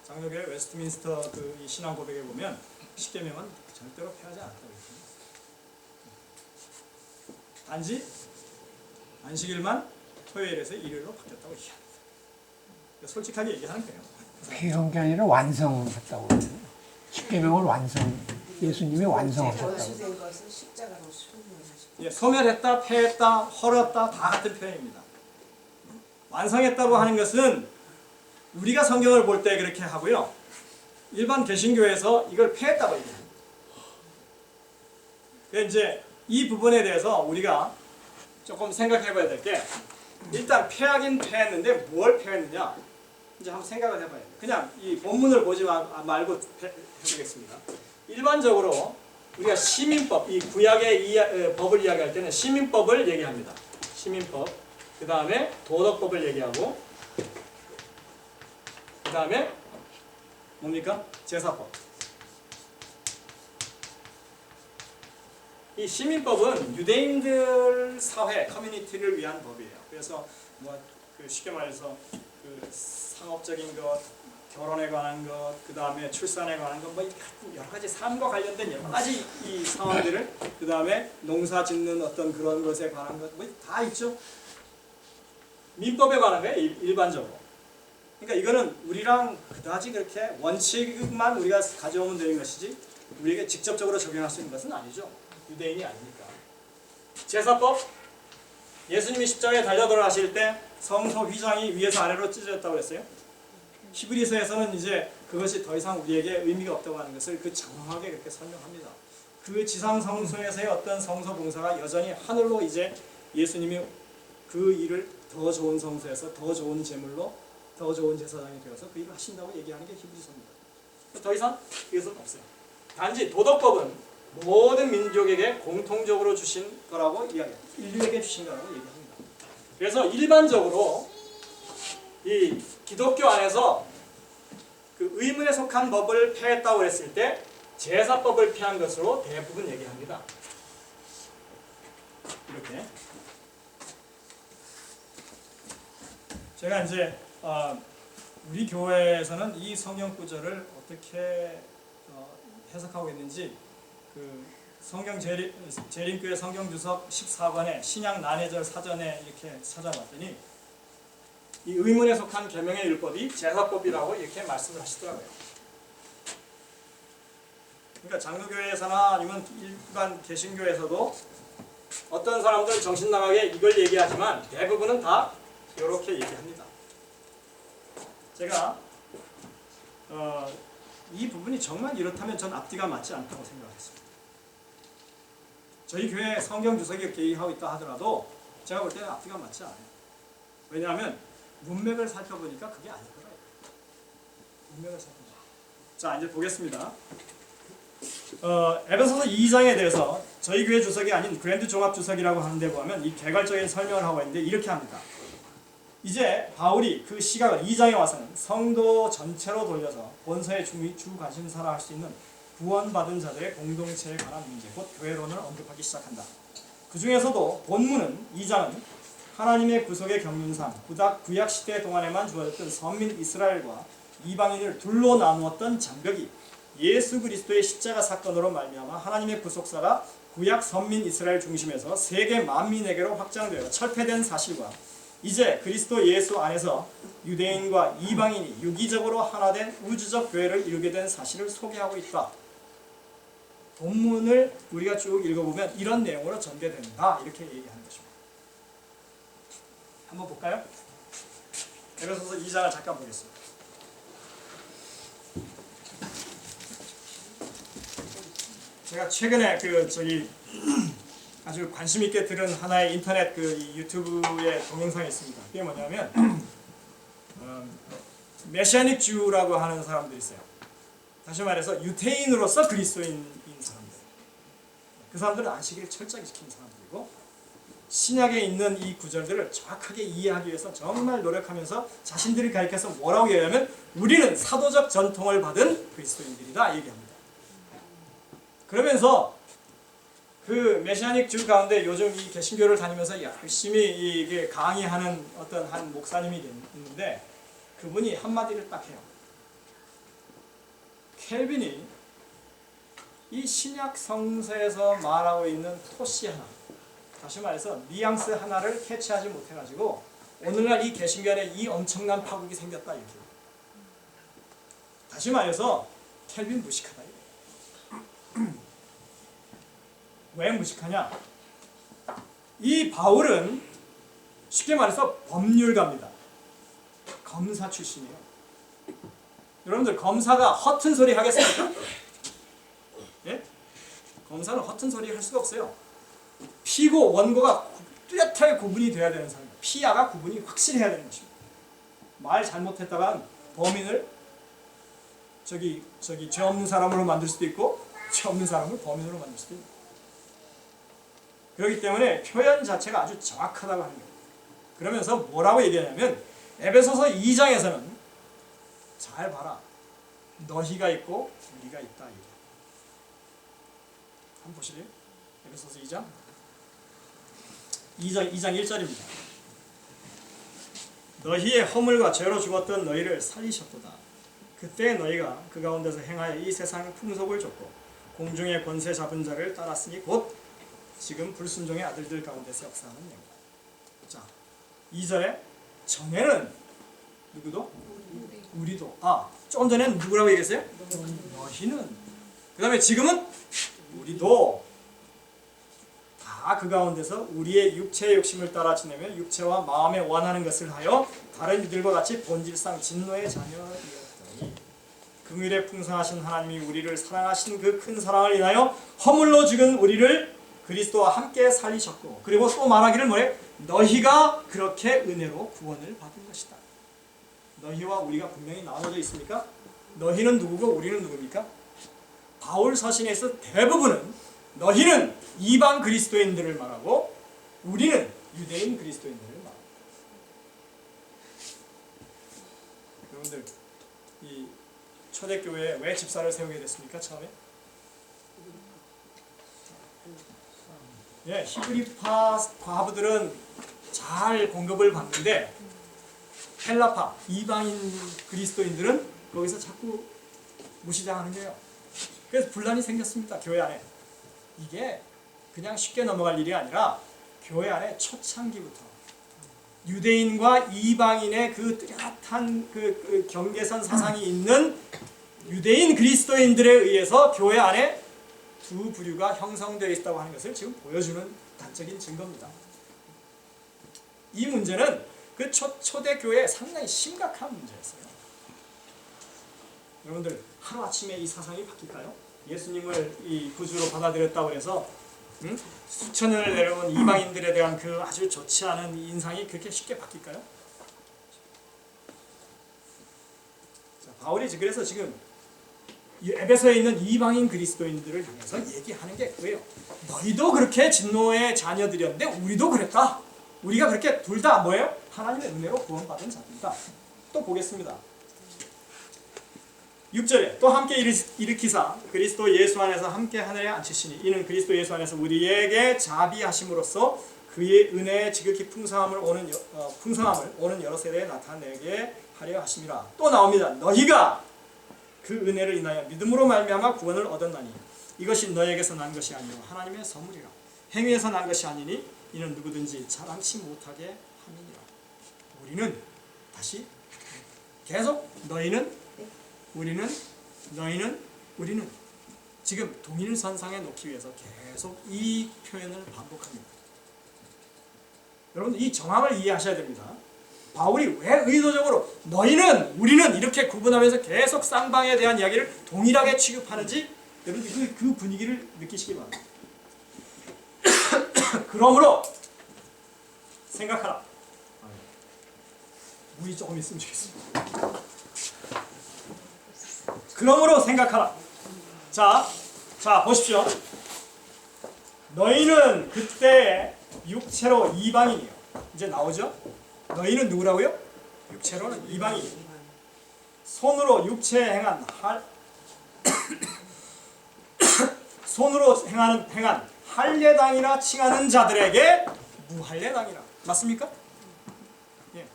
장로교회 웨스트민스터 이 신앙 고백에 보면 십계명은 절대로 패하지 않았다고 얘기합니다. 단지 안식일만 토요일에서 일요일로 바뀌었다고 얘기합니다. 솔직하게 얘기하는 거예요. 폐한 게 아니라 완성했다고 그래요. 십계명을 예수님이 완성하셨다고. 원수된 것을 십자가로 소멸하셨다. 예, 소멸했다, 패했다, 헐었다 다 같은 표현입니다. 완성했다고 하는 것은 우리가 성경을 볼 때 그렇게 하고요. 일반 개신교에서 이걸 패했다고 얘기합니다. 그래서 이제 이 부분에 대해서 우리가 조금 생각해 봐야 될 게 일단 패하긴 패했는데 뭘 패했느냐 이제 한번 생각을 해봐야 돼요. 그냥 이 본문을 보지 말고 해보겠습니다. 일반적으로 우리가 시민법, 이 구약의 법을 이야기할 때는 시민법을 얘기합니다. 시민법, 그 다음에 도덕법을 얘기하고 그 다음에 뭡니까? 제사법. 이 시민법은 유대인들 사회, 커뮤니티를 위한 법이에요. 그래서 쉽게 말해서 상업적인 것, 결혼에 관한 것, 그 다음에 출산에 관한 것, 여러 가지 삶과 관련된 여러 가지 이 상황들을, 그 다음에 농사 짓는 어떤 그런 것에 관한 것, 다 있죠. 민법에 관한 거예요, 일반적으로. 그러니까 이거는 우리랑 그다지 그렇게 원칙만 우리가 가져오면 되는 것이지 우리에게 직접적으로 적용할 수 있는 것은 아니죠. 유대인이 아니니까. 제사법, 예수님이 십자가에 달려 돌아가실 때 성소 휘장이 위에서 아래로 찢어졌다고 했어요. 히브리서에서는 이제 그것이 더 이상 우리에게 의미가 없다고 하는 것을 장황하게 그렇게 설명합니다. 그 지상 성소에서의 어떤 성소 봉사가 여전히 하늘로 이제 예수님이 그 일을 더 좋은 성소에서 더 좋은 제물로 더 좋은 제사장이 되어서 그 일을 하신다고 얘기하는 게 히브리서입니다. 더 이상 이것은 없어요. 단지 도덕법은 모든 민족에게 공통적으로 주신 거라고 이야기합니다. 인류에게 주신 거라고 얘기합니다. 그래서 일반적으로 이 기독교 안에서 그 의문에 속한 법을 폐했다고 했을 때 제사법을 폐한 것으로 대부분 얘기합니다. 이렇게 제가 이제 우리 교회에서는 이 성경 구절을 어떻게 해석하고 있는지 그 성경 재림교회 성경주석 14권에 신약 난해절 사전에 이렇게 찾아봤더니 이 의문에 속한 계명의 율법이 제사법이라고 이렇게 말씀을 하시더라고요. 그러니까 장로교회에서나 아니면 일반 개신교에서도 어떤 사람들은 정신나가게 이걸 얘기하지만 대부분은 다 이렇게 얘기합니다. 제가 이 부분이 정말 이렇다면 전 앞뒤가 맞지 않다고 생각했습니다. 저희 교회 성경 주석이 이렇게 얘기하고 있다 하더라도 제가 볼 때는 앞뒤가 맞지 않아요. 왜냐하면 문맥을 살펴보니까 그게 아니더라고요. 문맥을 살펴보니까. 자, 이제 보겠습니다. 에베소서 2장에 대해서 저희 교회 주석이 아닌 그랜드 종합 주석이라고 하는 데 보면 이 개괄적인 설명을 하고 있는데 이렇게 합니다. 이제 바울이 그 시각을 2장에 와서는 성도 전체로 돌려서 본서의 주 관심사라 할 수 있는 구원받은 자들의 공동체에 관한 문제, 곧 교회론을 언급하기 시작한다. 그 중에서도 본문은 2장은 하나님의 구속의 경륜상 구약 시대 동안에만 주어졌던 선민 이스라엘과 이방인을 둘로 나누었던 장벽이 예수 그리스도의 십자가 사건으로 말미암아 하나님의 구속사가 구약 선민 이스라엘 중심에서 세계 만민에게로 확장되어 철폐된 사실과 이제 그리스도 예수 안에서 유대인과 이방인이 유기적으로 하나된 우주적 교회를 이루게 된 사실을 소개하고 있다. 본문을 우리가 쭉 읽어보면 이런 내용으로 전개된다. 이렇게 얘기하는 것입니다. 한번 볼까요? 에베소서 2장을 잠깐 보겠습니다. 제가 최근에 아주 관심 있게 들은 하나의 인터넷 유튜브의 동영상이 있습니다. 그게 뭐냐면 메시아닉 주라고 하는 사람들이 있어요. 다시 말해서 유태인으로서 그리스도인인 사람들. 그 사람들은 안식일을 철저하게 지키는 사람들이고 신약에 있는 이 구절들을 정확하게 이해하기 위해서 정말 노력하면서 자신들이 가르쳐서 뭐라고 얘기하냐면 우리는 사도적 전통을 받은 그리스도인들이다 얘기합니다. 그러면서 그 메시아닉 주 가운데 요즘 이 개신교를 다니면서 열심히 이게 강의하는 어떤 한 목사님이 있는데 그분이 한마디를 딱 해요. 켈빈이 이 신약 성서에서 말하고 있는 토시 하나, 다시 말해서 뉘앙스 하나를 캐치하지 못해가지고 오늘날 이 개신교 안에 이 엄청난 파국이 생겼다 이렇게. 다시 말해서 켈빈 무식하다 이래. 왜 무식하냐? 이 바울은 쉽게 말해서 법률가입니다. 검사 출신이에요. 여러분들 검사가 허튼 소리 하겠습니까? 예? 검사는 허튼 소리 할 수가 없어요. 피고 원고가 뚜렷하게 구분이 돼야 되는 사람입니다. 피아가 구분이 확실해야 되는 것입니다. 말 잘못했다간 범인을 죄 없는 사람으로 만들 수도 있고 죄 없는 사람을 범인으로 만들 수도 있고 그렇기 때문에 표현 자체가 아주 정확하다고 하는 거예요. 그러면서 뭐라고 얘기하냐면 에베소서 2장에서는 잘 봐라. 너희가 있고 우리가 있다. 한번 보실래요? 에베소서 2장 1절입니다. 너희의 허물과 죄로 죽었던 너희를 살리셨도다. 그때 너희가 그 가운데서 행하여 이 세상 풍속을 줬고 공중의 권세 잡은 자를 따랐으니 곧 지금 불순종의 아들들 가운데서 역사하는 내용이다. 자, 2절에 전에는 누구도? 우리도. 조금 전에는 누구라고 얘기했어요? 너희는. 그 다음에 지금은 우리도. 다 그 가운데서 우리의 육체의 욕심을 따라 지내며 육체와 마음에 원하는 것을 하여 다른 이들과 같이 본질상 진노의 자녀이었더니 긍휼에 풍성하신 하나님이 우리를 사랑하신 그 큰 사랑을 인하여 허물로 죽은 우리를 그리스도와 함께 살리셨고 그리고 또 말하기를 뭐래? 너희가 그렇게 은혜로 구원을 받은 것이다. 너희와 우리가 분명히 나눠져 있습니까? 너희는 누구고 우리는 누굽니까? 바울 서신에서 대부분은 너희는 이방 그리스도인들을 말하고 우리는 유대인 그리스도인들을 말합니다. 여러분들 이 초대교회에 왜 집사를 세우게 됐습니까? 처음에? 예, 히브리파 과부들은 잘 공급을 받는데 헬라파, 이방인 그리스도인들은 거기서 자꾸 무시당하는 거예요. 그래서 분란이 생겼습니다. 교회 안에. 이게 그냥 쉽게 넘어갈 일이 아니라 교회 안에 초창기부터 유대인과 이방인의 그 뚜렷한 그 경계선 사상이 있는 유대인 그리스도인들에 의해서 교회 안에 두 부류가 형성되어 있다고 하는 것을 지금 보여주는 단적인 증거입니다. 이 문제는 그 초대교회에 상당히 심각한 문제였어요. 여러분들 하루아침에 이 사상이 바뀔까요? 예수님을 이 구주로 받아들였다고 해서 수천 년을 내려온 이방인들에 대한 그 아주 좋지 않은 인상이 그렇게 쉽게 바뀔까요? 자, 바울이 그래서 지금 에베소에 있는 이방인 그리스도인들을 향해서 얘기하는 게 그거예요. 너희도 그렇게 진노의 자녀들이었는데 우리도 그랬다. 우리가 그렇게 둘 다 뭐예요? 하나님의 은혜로 구원받은 자들이다. 또 보겠습니다. 6절에 또 함께 일으키사 그리스도 예수 안에서 함께 하늘에 앉히시니 이는 그리스도 예수 안에서 우리에게 자비하심으로써 그의 은혜의 지극히 풍성함을 오는 여러 세대에 나타내게 하려 하심이라. 또 나옵니다. 너희가 그 은혜를 인하여 믿음으로 말미암아 구원을 얻었나니 이것이 너희에게서 난 것이 아니요 하나님의 선물이라. 행위에서 난 것이 아니니 이는 누구든지 자랑치 못하게 함이니라. 우리는 다시 계속 너희는 우리는 너희는 우리는 지금 동일선상에 놓기 위해서 계속 이 표현을 반복합니다. 여러분 이 정황을 이해하셔야 됩니다. 바울이 왜 의도적으로 너희는 우리는 이렇게 구분하면서 계속 쌍방에 대한 이야기를 동일하게 취급하는지 여러분 그 분위기를 느끼시기 바랍니다. 그러므로 생각하라. 물이 조금 있으면 좋겠습니다. 그러므로 생각하라. 자 보십시오. 너희는 그때 육체로 이방인이요. 이제 나오죠? 너희는 누구라고요? 육체로는 이방인. 손으로 육체에 행한 손으로 행한 할례당이라 칭하는 자들에게 무할례당이라. 맞습니까? 예.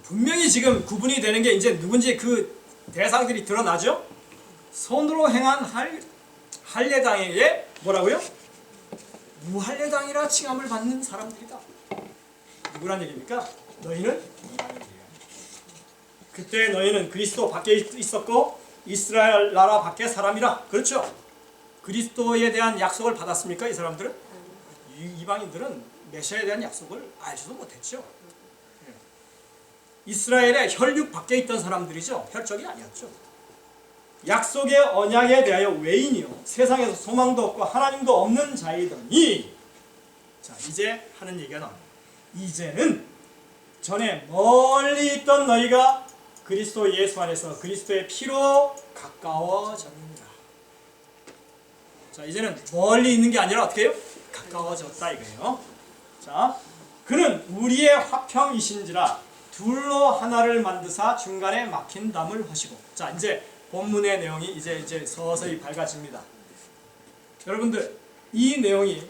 분명히 지금 구분이 되는 게 이제 누군지 그 대상들이 드러나죠? 손으로 행한 할례당에게 뭐라고요? 무할례당이라 칭함을 받는 사람들이다. 누구란 얘기입니까? 너희는 이방인이에요. 그때 너희는 그리스도 밖에 있었고 이스라엘 나라 밖의 사람이라. 그렇죠? 그리스도에 대한 약속을 받았습니까? 이 사람들은? 이방인들은 메시아에 대한 약속을 알지도 못했죠. 이스라엘의 혈육 밖에 있던 사람들이죠. 혈족이 아니었죠. 약속의 언약에 대하여 외인이요 세상에서 소망도 없고 하나님도 없는 자이더니. 자 이제 하는 얘기가 나옵니다. 이제는 전에 멀리 있던 너희가 그리스도 예수 안에서 그리스도의 피로 가까워졌느니라. 자 이제는 멀리 있는 게 아니라 어떻게 해요? 가까워졌다 이거예요. 자 그는 우리의 화평이신지라 둘로 하나를 만드사 중간에 막힌 담을 하시고. 자 이제 본문의 내용이 이제 서서히 밝아집니다. 여러분들 이 내용이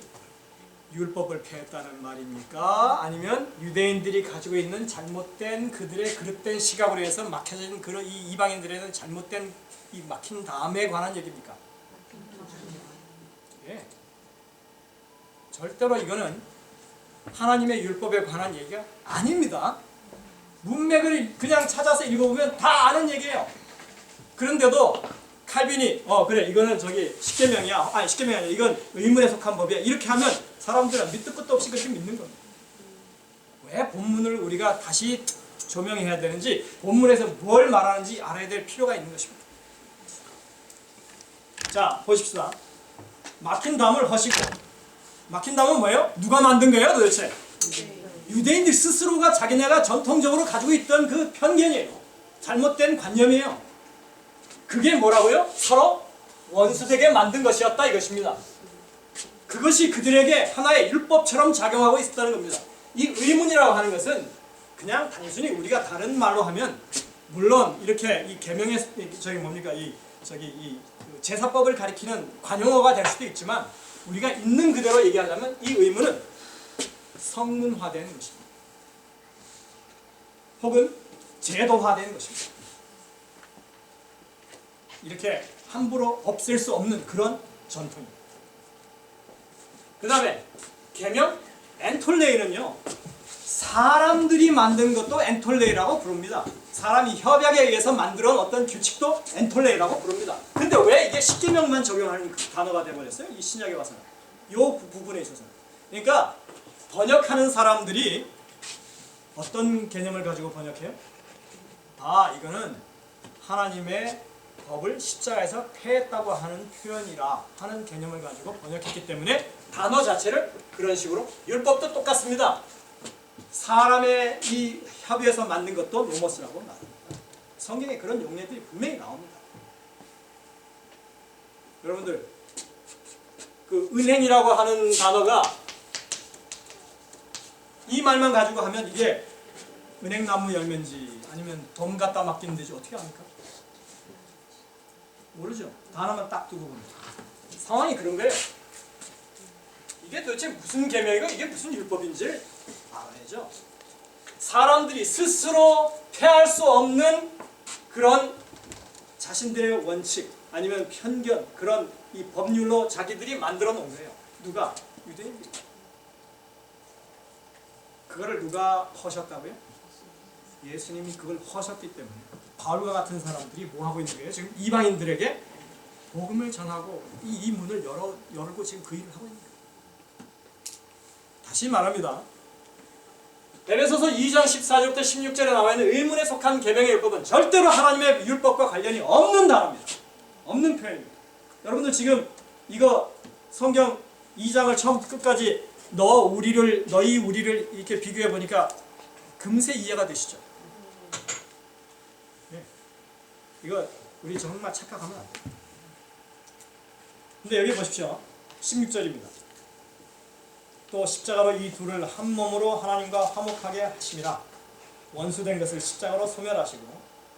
율법을 폐했다는 말입니까? 아니면 유대인들이 가지고 있는 잘못된 그들의 그릇된 시각으로 해서 막혀진 그런 이 이방인들에는 잘못된 이 막힌 담에 관한 얘기입니까? 예. 절대로 이거는 하나님의 율법에 관한 얘기가 아닙니다. 문맥을 그냥 찾아서 읽어보면 다 아는 얘기예요. 그런데도 칼빈이 그래 이거는 저기 십계명이야. 아니 십계명이 아니야. 이건 의문에 속한 법이야. 이렇게 하면 사람들은 밑도 끝도 없이 그렇게 믿는 겁니다. 왜 본문을 우리가 다시 조명해야 되는지 본문에서 뭘 말하는지 알아야 될 필요가 있는 것입니다. 자 보십시다. 막힌 담을 허시고. 막힌 담은 뭐예요? 누가 만든 거예요 도대체? 유대인들 스스로가 자기네가 전통적으로 가지고 있던 그 편견이에요. 잘못된 관념이에요. 그게 뭐라고요? 서로 원수되게 만든 것이었다 이것입니다. 그것이 그들에게 하나의 율법처럼 작용하고 있었다는 겁니다. 이 의문이라고 하는 것은 그냥 단순히 우리가 다른 말로 하면 물론 이렇게 이 계명의 저기 뭡니까 이 제사법을 가리키는 관용어가 될 수도 있지만 우리가 있는 그대로 얘기하자면 이 의문은 성문화되는 것입니다. 혹은 제도화되는 것입니다. 이렇게 함부로 없앨 수 없는 그런 전통입니다. 그 다음에 계명 엔톨레이는요 사람들이 만든 것도 엔톨레이라고 부릅니다. 사람이 협약에 의해서 만들어 놓은 어떤 규칙도 엔톨레이라고 부릅니다. 근데 왜 이게 십계명만 적용하는 그 단어가 되어버렸어요? 이 신약에 와서는 이 부분에 있어서는. 그러니까 번역하는 사람들이 어떤 개념을 가지고 번역해요? 이거는 하나님의 법을 십자가에서 폐했다고 하는 표현이라 하는 개념을 가지고 번역했기 때문에 단어 자체를 그런 식으로 율법도 똑같습니다. 사람의 이 협의해서 만든 것도 노모스라고 말합니다. 성경에 그런 용례들이 분명히 나옵니다. 여러분들 그 은행이라고 하는 단어가 이 말만 가지고 하면 이게 은행나무 열매인지 아니면 돈 갖다 맡기는 데지 어떻게 합니까? 모르죠. 단어만 딱 두고 보면 상황이 그런 거예요. 이게 도대체 무슨 계명이고 이게 무슨 율법인지를 알아야죠. 사람들이 스스로 폐할 수 없는 그런 자신들의 원칙 아니면 편견 그런 이 법률로 자기들이 만들어 놓은 거예요. 누가? 유대인들이. 그거를 누가 허셨다고요? 예수님이 그걸 허셨기 때문에 바울과 같은 사람들이 뭐 하고 있는 거예요? 지금 이방인들에게 복음을 전하고 이 문을 열고 지금 그 일을 하고 있는 거예요. 다시 말합니다. 에베소서 2장 14절부터 16절에 나와 있는 의문에 속한 계명의 율법은 절대로 하나님의 율법과 관련이 없는 단어입니다. 없는 표현입니다. 여러분들 지금 이거 성경 2장을 처음부터 끝까지 너희 우리를 이렇게 비교해 보니까 금세 이해가 되시죠? 네. 이거 우리 정말 착각하면 안 돼요. 근데 여기 보십시오. 16절입니다. 또 십자가로 이 둘을 한 몸으로 하나님과 화목하게 하심이라. 원수된 것을 십자가로 소멸하시고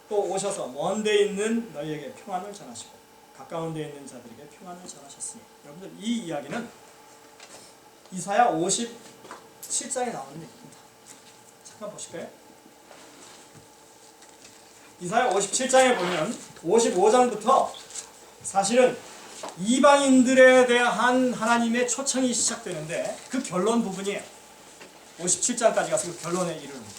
또 오셔서 먼 데 있는 너희에게 평안을 전하시고 가까운 데 있는 자들에게 평안을 전하셨으니. 여러분들 이 이야기는 이사야 57장에 나오는 얘기입니다. 잠깐 보실까요? 이사야 57장에 보면 55장부터 사실은 이방인들에 대한 하나님의 초청이 시작되는데 그 결론 부분이에요. 57장까지 가서 그 결론에 이르릅니다.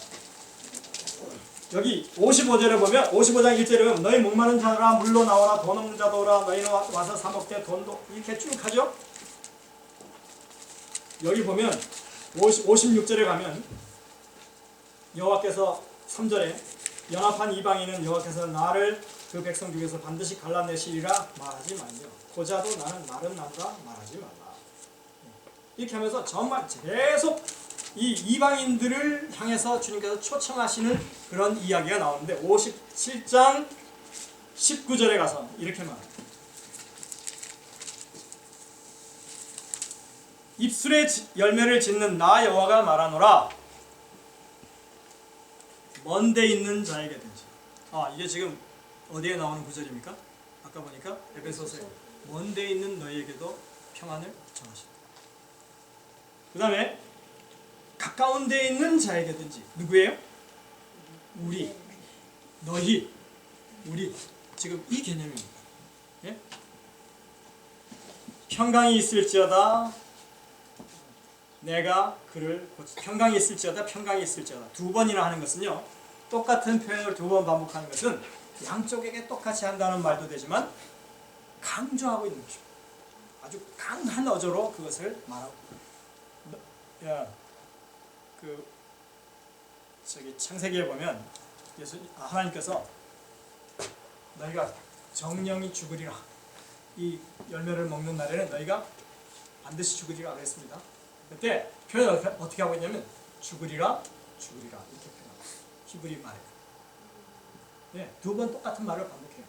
여기 55절에 보면 55장 1절에 보면 너희 목마른 자들아 물로 나오라 돈 없는 자도 오라 너희는 와서 사 먹되 돈도 이렇게 쭉 하죠. 여기 보면 56절에 가면 여호와께서 3절에 연합한 이방인은 여호와께서 나를 그 백성 중에서 반드시 갈라내시리라 말하지 말며 고자도 나는 마른 나무라 말하지 말라. 이렇게 하면서 정말 계속 이 이방인들을 향해서 주님께서 초청하시는 그런 이야기가 나오는데 57장 19절에 가서 이렇게 말합니다. 입술에 열매를 짓는 나 여호와가 말하노라. 먼 데 있는 자에게든지. 이게 지금 어디에 나오는 구절입니까? 아까 보니까 에베소서에 먼 데 있는 너희에게도 평안을 전하신다. 그 다음에 가까운 데 있는 자에게든지. 누구예요? 우리, 너희, 우리. 지금 이 개념입니다. 예? 평강이 있을지어다 내가 그를 평강이 있을지어다 평강이 있을지어다 두 번이나 하는 것은요, 똑같은 표현을 두 번 반복하는 것은 양쪽에게 똑같이 한다는 말도 되지만 강조하고 있는 것입니다. 아주 강한 어조로 그것을 말하고. 창세기에 보면 하나님께서 너희가 정령이 죽으리라, 이 열매를 먹는 날에는 너희가 반드시 죽으리라 그랬습니다. 그때 표현을 어떻게 하고 있냐면 죽으리라 이렇게 표현합니다. 히브리 말에. 네, 두 번 똑같은 말을 반복해요.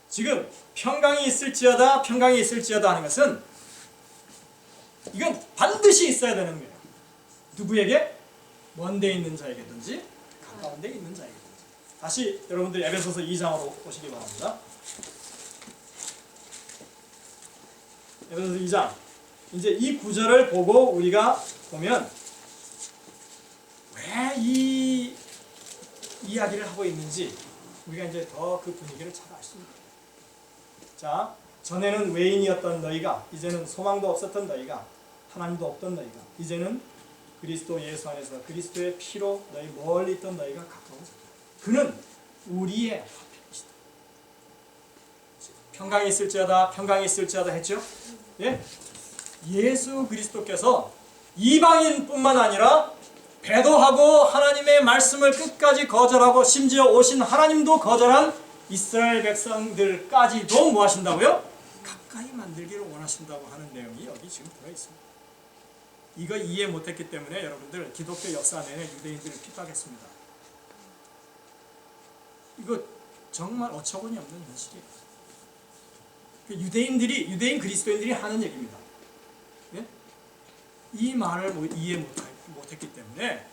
지금 평강이 있을지어다 하는 것은 이건 반드시 있어야 되는 거예요. 누구에게? 먼 데 있는 자에게든지 가까운 데 있는 자에게든지. 다시 여러분들 에베소서 2장으로 오시기 바랍니다. 에베소서 2장. 이제 이 구절을 보고 우리가 보면 왜 이 이야기를 하고 있는지 우리가 이제 더 그 분위기를 잘 알 수 있습니다. 자, 전에는 외인이었던 너희가, 이제는 소망도 없었던 너희가, 하나님도 없던 너희가, 이제는 그리스도 예수 안에서 그리스도의 피로 너희 멀리 있던 너희가 가까워졌다. 그는 우리의 화평이시다. 평강이 있을지어다 했죠? 예? 예수 그리스도께서 이방인뿐만 아니라 배도하고 하나님의 말씀을 끝까지 거절하고 심지어 오신 하나님도 거절한 이스라엘 백성들까지도 뭐 하신다고요? 가까이 만들기를 원하신다고 하는 내용이 여기 지금 들어있습니다. 이거 이해 못했기 때문에 여러분들 기독교 역사 내내 유대인들을 핍박했습니다. 이거 정말 어처구니 없는 현실이에요. 유대인 그리스도인들이 하는 얘기입니다. 예? 이 말을 이해 못했기 때문에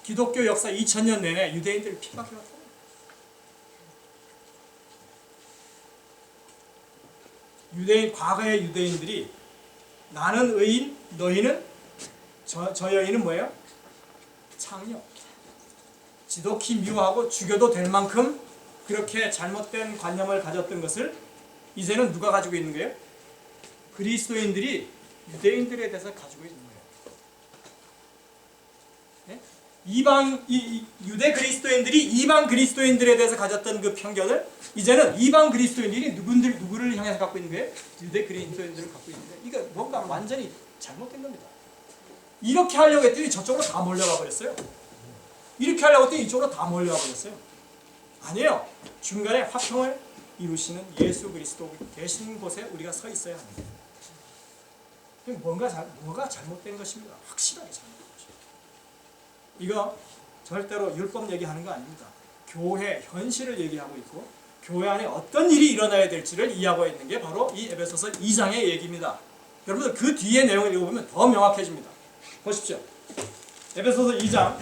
기독교 역사 2000년 내내 유대인들을 핍박해왔다. 과거의 유대인들이 나는 의인, 너희는 저 여인은 뭐예요? 창녀. 지독히 미워하고 죽여도 될 만큼 그렇게 잘못된 관념을 가졌던 것을 이제는 누가 가지고 있는 거예요? 그리스도인들이 유대인들에 대해서 가지고 있는 거예요. 네? 유대 그리스도인들이 이방 그리스도인들에 대해서 가졌던 그 편견을 이제는 이방 그리스도인들이 누구를 향해서 갖고 있는 거예요? 유대 그리스도인들을 갖고 있는 거예요. 이거 뭔가 완전히 잘못된 겁니다. 이렇게 하려고 했더니 저쪽으로 다 몰려가 버렸어요. 이렇게 하려고 했더니 이쪽으로 다 몰려가 버렸어요. 아니에요. 중간에 화평을 이루시는 예수 그리스도 계신 곳에 우리가 서 있어야 합니다. 뭐가 잘못된 것입니다. 확실하게 잘못된 것입니다. 이거 절대로 율법 얘기하는 거 아닙니다. 교회 현실을 얘기하고 있고 교회 안에 어떤 일이 일어나야 될지를 이해하고 있는 게 바로 이 에베소서 2장의 얘기입니다. 여러분들 그 뒤에 내용을 읽어보면 더 명확해집니다. 보십시오. 에베소서 2장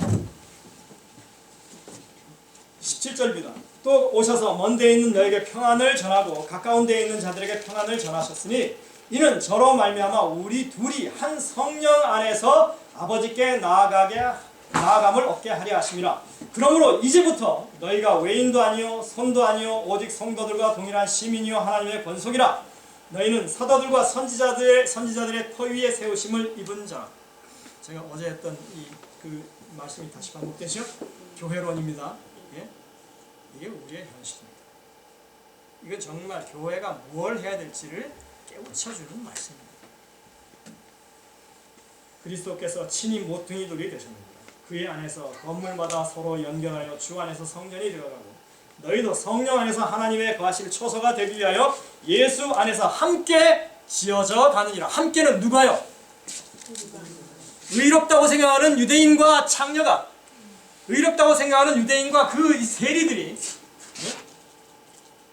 17절입니다. 또 오셔서 먼 데에 있는 너에게 평안을 전하고 가까운 데에 있는 자들에게 평안을 전하셨으니 이는 저로 말미암아 우리 둘이 한 성령 안에서 아버지께 나아감을 얻게 하려 하심이라. 그러므로 이제부터 너희가 외인도 아니요 손도 아니요 오직 성도들과 동일한 시민이요 하나님의 권속이라. 너희는 사도들과 선지자들의 터 위에 세우심을 입은 자. 제가 어제 했던 그 말씀이 다시 반복되죠? 교회론입니다. 예? 이게 우리의 현실입니다. 이건 정말 교회가 뭘 해야 될지를 깨우쳐주는 말씀입니다. 그리스도께서 친히 모퉁이 돌이 되셨습니다. 그의 안에서 건물마다 서로 연결하여 주 안에서 성전이 되어가고 너희도 성령 안에서 하나님의 거하실 초소가 되기 위하여 예수 안에서 함께 지어져 가느니라. 함께는 누가요? 의롭다고 생각하는 유대인과 창녀가, 의롭다고 생각하는 유대인과 그 세리들이,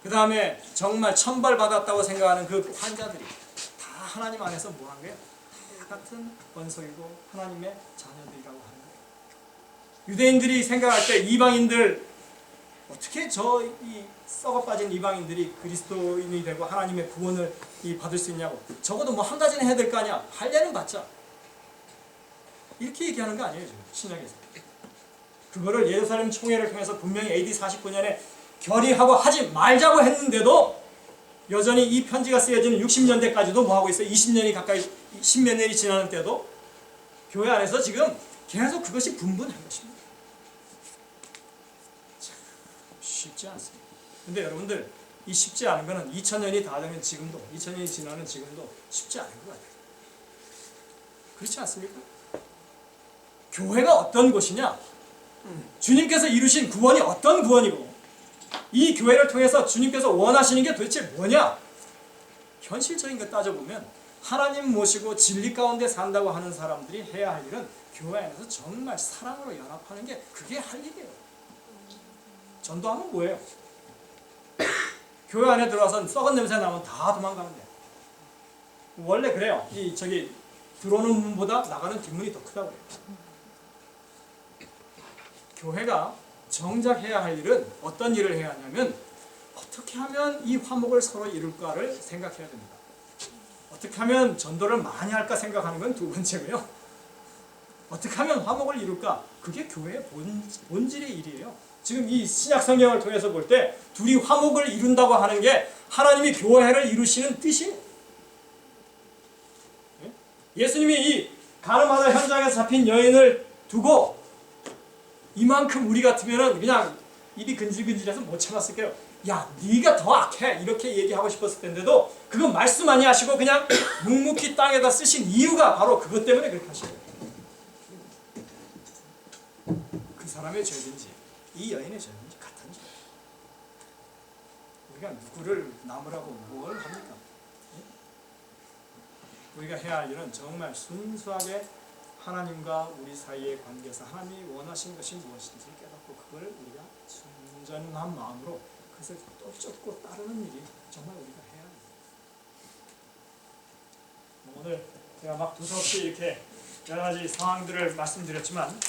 그 다음에 정말 천벌받았다고 생각하는 그 환자들이 다 하나님 안에서 뭐 한 거예요? 다 같은 권속이고 하나님의 자녀들이라고 하는 거예요. 유대인들이 생각할 때 이방인들, 어떻게 이 썩어빠진 이방인들이 그리스도인이 되고 하나님의 구원을 받을 수 있냐고. 적어도 뭐 한 가지는 해야 될 거 아니야. 할례는 받자. 이렇게 얘기하는 거 아니에요, 지금 신약에서. 그거를 예루살렘 총회를 통해서 분명히 AD 49년에 결의하고 하지 말자고 했는데도 여전히 이 편지가 쓰여지는 60년대까지도 뭐하고 있어요? 20년이 가까이, 10몇 년이 지나는 때도 교회 안에서 지금 계속 그것이 분분한 것입니다. 참 쉽지 않습니다. 근데 여러분들, 이 쉽지 않은 거는 2000년이 다 되면 지금도, 2000년이 지나는 지금도 쉽지 않은 것 같아요. 그렇지 않습니까? 교회가 어떤 곳이냐? 주님께서 이루신 구원이 어떤 구원이고 이 교회를 통해서 주님께서 원하시는 게 도대체 뭐냐? 현실적인 거 따져보면 하나님 모시고 진리 가운데 산다고 하는 사람들이 해야 할 일은 교회 안에서 정말 사랑으로 연합하는 게 그게 할 일이에요. 전도하면 뭐예요? 교회 안에 들어와서 썩은 냄새 나면 다 도망가면 돼요. 원래 그래요. 들어오는 문보다 나가는 뒷문이 더 크다고 해요. 교회가 정작 해야 할 일은 어떤 일을 해야 하냐면 어떻게 하면 이 화목을 서로 이룰까를 생각해야 됩니다. 어떻게 하면 전도를 많이 할까 생각하는 건 두 번째고요. 어떻게 하면 화목을 이룰까? 그게 교회의 본질의 일이에요. 지금 이 신약 성경을 통해서 볼 때 둘이 화목을 이룬다고 하는 게 하나님이 교회를 이루시는 뜻이에요. 예수님이 이 가늠하다 현장에서 잡힌 여인을 두고 이만큼 우리 같으면은 그냥 입이 근질근질해서 못 참았을 거예요. 야, 네가 더 악해, 이렇게 얘기하고 싶었을 텐데도 그건 말씀 많이 하시고 그냥 묵묵히 땅에다 쓰신 이유가 바로 그것 때문에 그렇게 하신 거예요. 그 사람의 죄든지 이 여인의 죄든지 같은 죄. 우리가 누구를 남으라고 뭘 합니까? 우리가 해야 할 일은 정말 순수하게 하나님과 우리 사이의 관계에서 하나님이 원하시는 것이 무엇인지 깨닫고 그걸 우리가 순전한 마음으로 그것을 또 쫓고 따르는 일이 정말 우리가 해야 합니다. 오늘 제가 막 두서없이 이렇게 여러 가지 상황들을 말씀드렸지만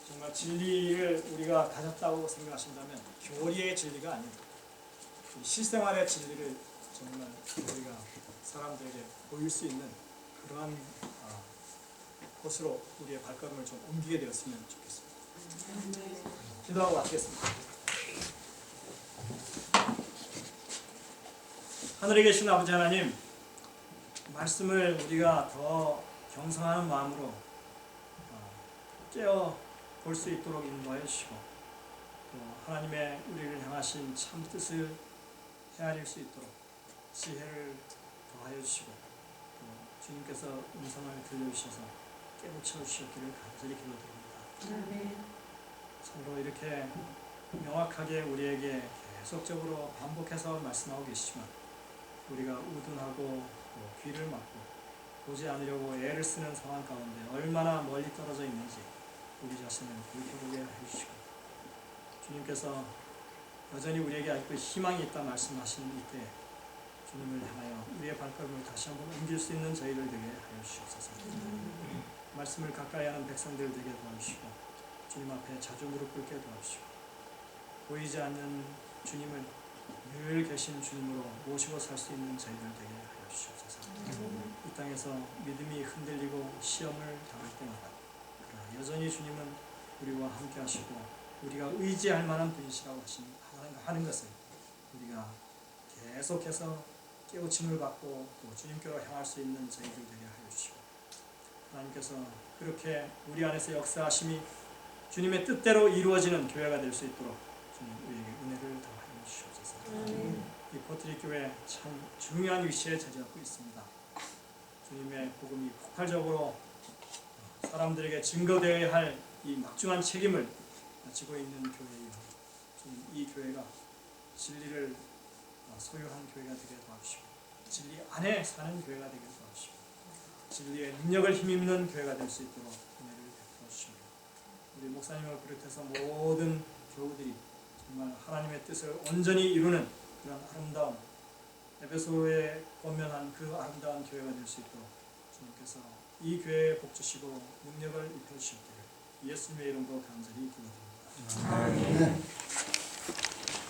정말 진리를 우리가 가졌다고 생각하신다면 교리의 진리가 아닙니다. 실생활의 진리를 정말 우리가 사람들에게 보일 수 있는 그러한 곳으로 우리의 발걸음을 좀 옮기게 되었으면 좋겠습니다. 기도하고 마치겠습니다. 하늘에 계신 아버지 하나님, 말씀을 우리가 더 경성하는 마음으로 깨어 볼 수 있도록 인도하여 주시고, 또 하나님의 우리를 향하신 참 뜻을 헤아릴 수 있도록 지혜를 더하여 주시고, 또 주님께서 음성을 들려주셔서 깨우쳐 주셨기를 간절히 기도드립니다. 서로 이렇게 명확하게 우리에게 계속적으로 반복해서 말씀하고 계시지만, 우리가 우둔하고 또 귀를 막고 보지 않으려고 애를 쓰는 상황 가운데 얼마나 멀리 떨어져 있는지 우리 자신을 돌아보게 해주시고, 주님께서 여전히 우리에게 아직도 희망이 있다 말씀하신 이때 주님을 향하여 우리의 발걸음을 다시 한번 옮길 수 있는 저희를 되게 하여 주시옵소서. 말씀을 가까이 하는 백성들 되게 도와주시고, 주님 앞에 자주 무릎 꿇게 도와주시고, 보이지 않는 주님을 늘 계신 주님으로 모시고 살 수 있는 저희들 되게 하여 주시옵소서. 이 땅에서 믿음이 흔들리고 시험을 당할 때마다 그러나 여전히 주님은 우리와 함께 하시고 우리가 의지할 만한 분이시라고 하는 것을 우리가 계속해서 깨우침을 받고 또 주님께로 향할 수 있는 저희들 되게 하여 주시고, 하나님께서 그렇게 우리 안에서 역사하심이 주님의 뜻대로 이루어지는 교회가 될 수 있도록 주님 우리에게 은혜를 더하여 주시옵소서. 이 포트리 교회 참 중요한 위치에 자리하고 있습니다. 주님의 복음이 폭발적으로 사람들에게 증거되어야 할 이 막중한 책임을 지고 있는 교회이며, 주님 이 교회가 진리를 소유한 교회가 되게 도와주시고, 진리 안에 사는 교회가 되게 도와주시고, 진리의 능력을 힘입는 교회가 될 수 있도록 은혜를 베풀어 주십니다. 우리 목사님을 비롯해서 모든 교우들이 정말 하나님의 뜻을 온전히 이루는 그런 아름다운 에베소에 권면한 그 아름다운 교회가 될 수 있도록 주님께서 이 교회에 복 주시고 능력을 입혀 주시기를 예수님의 이름으로 간절히 기도드립니다.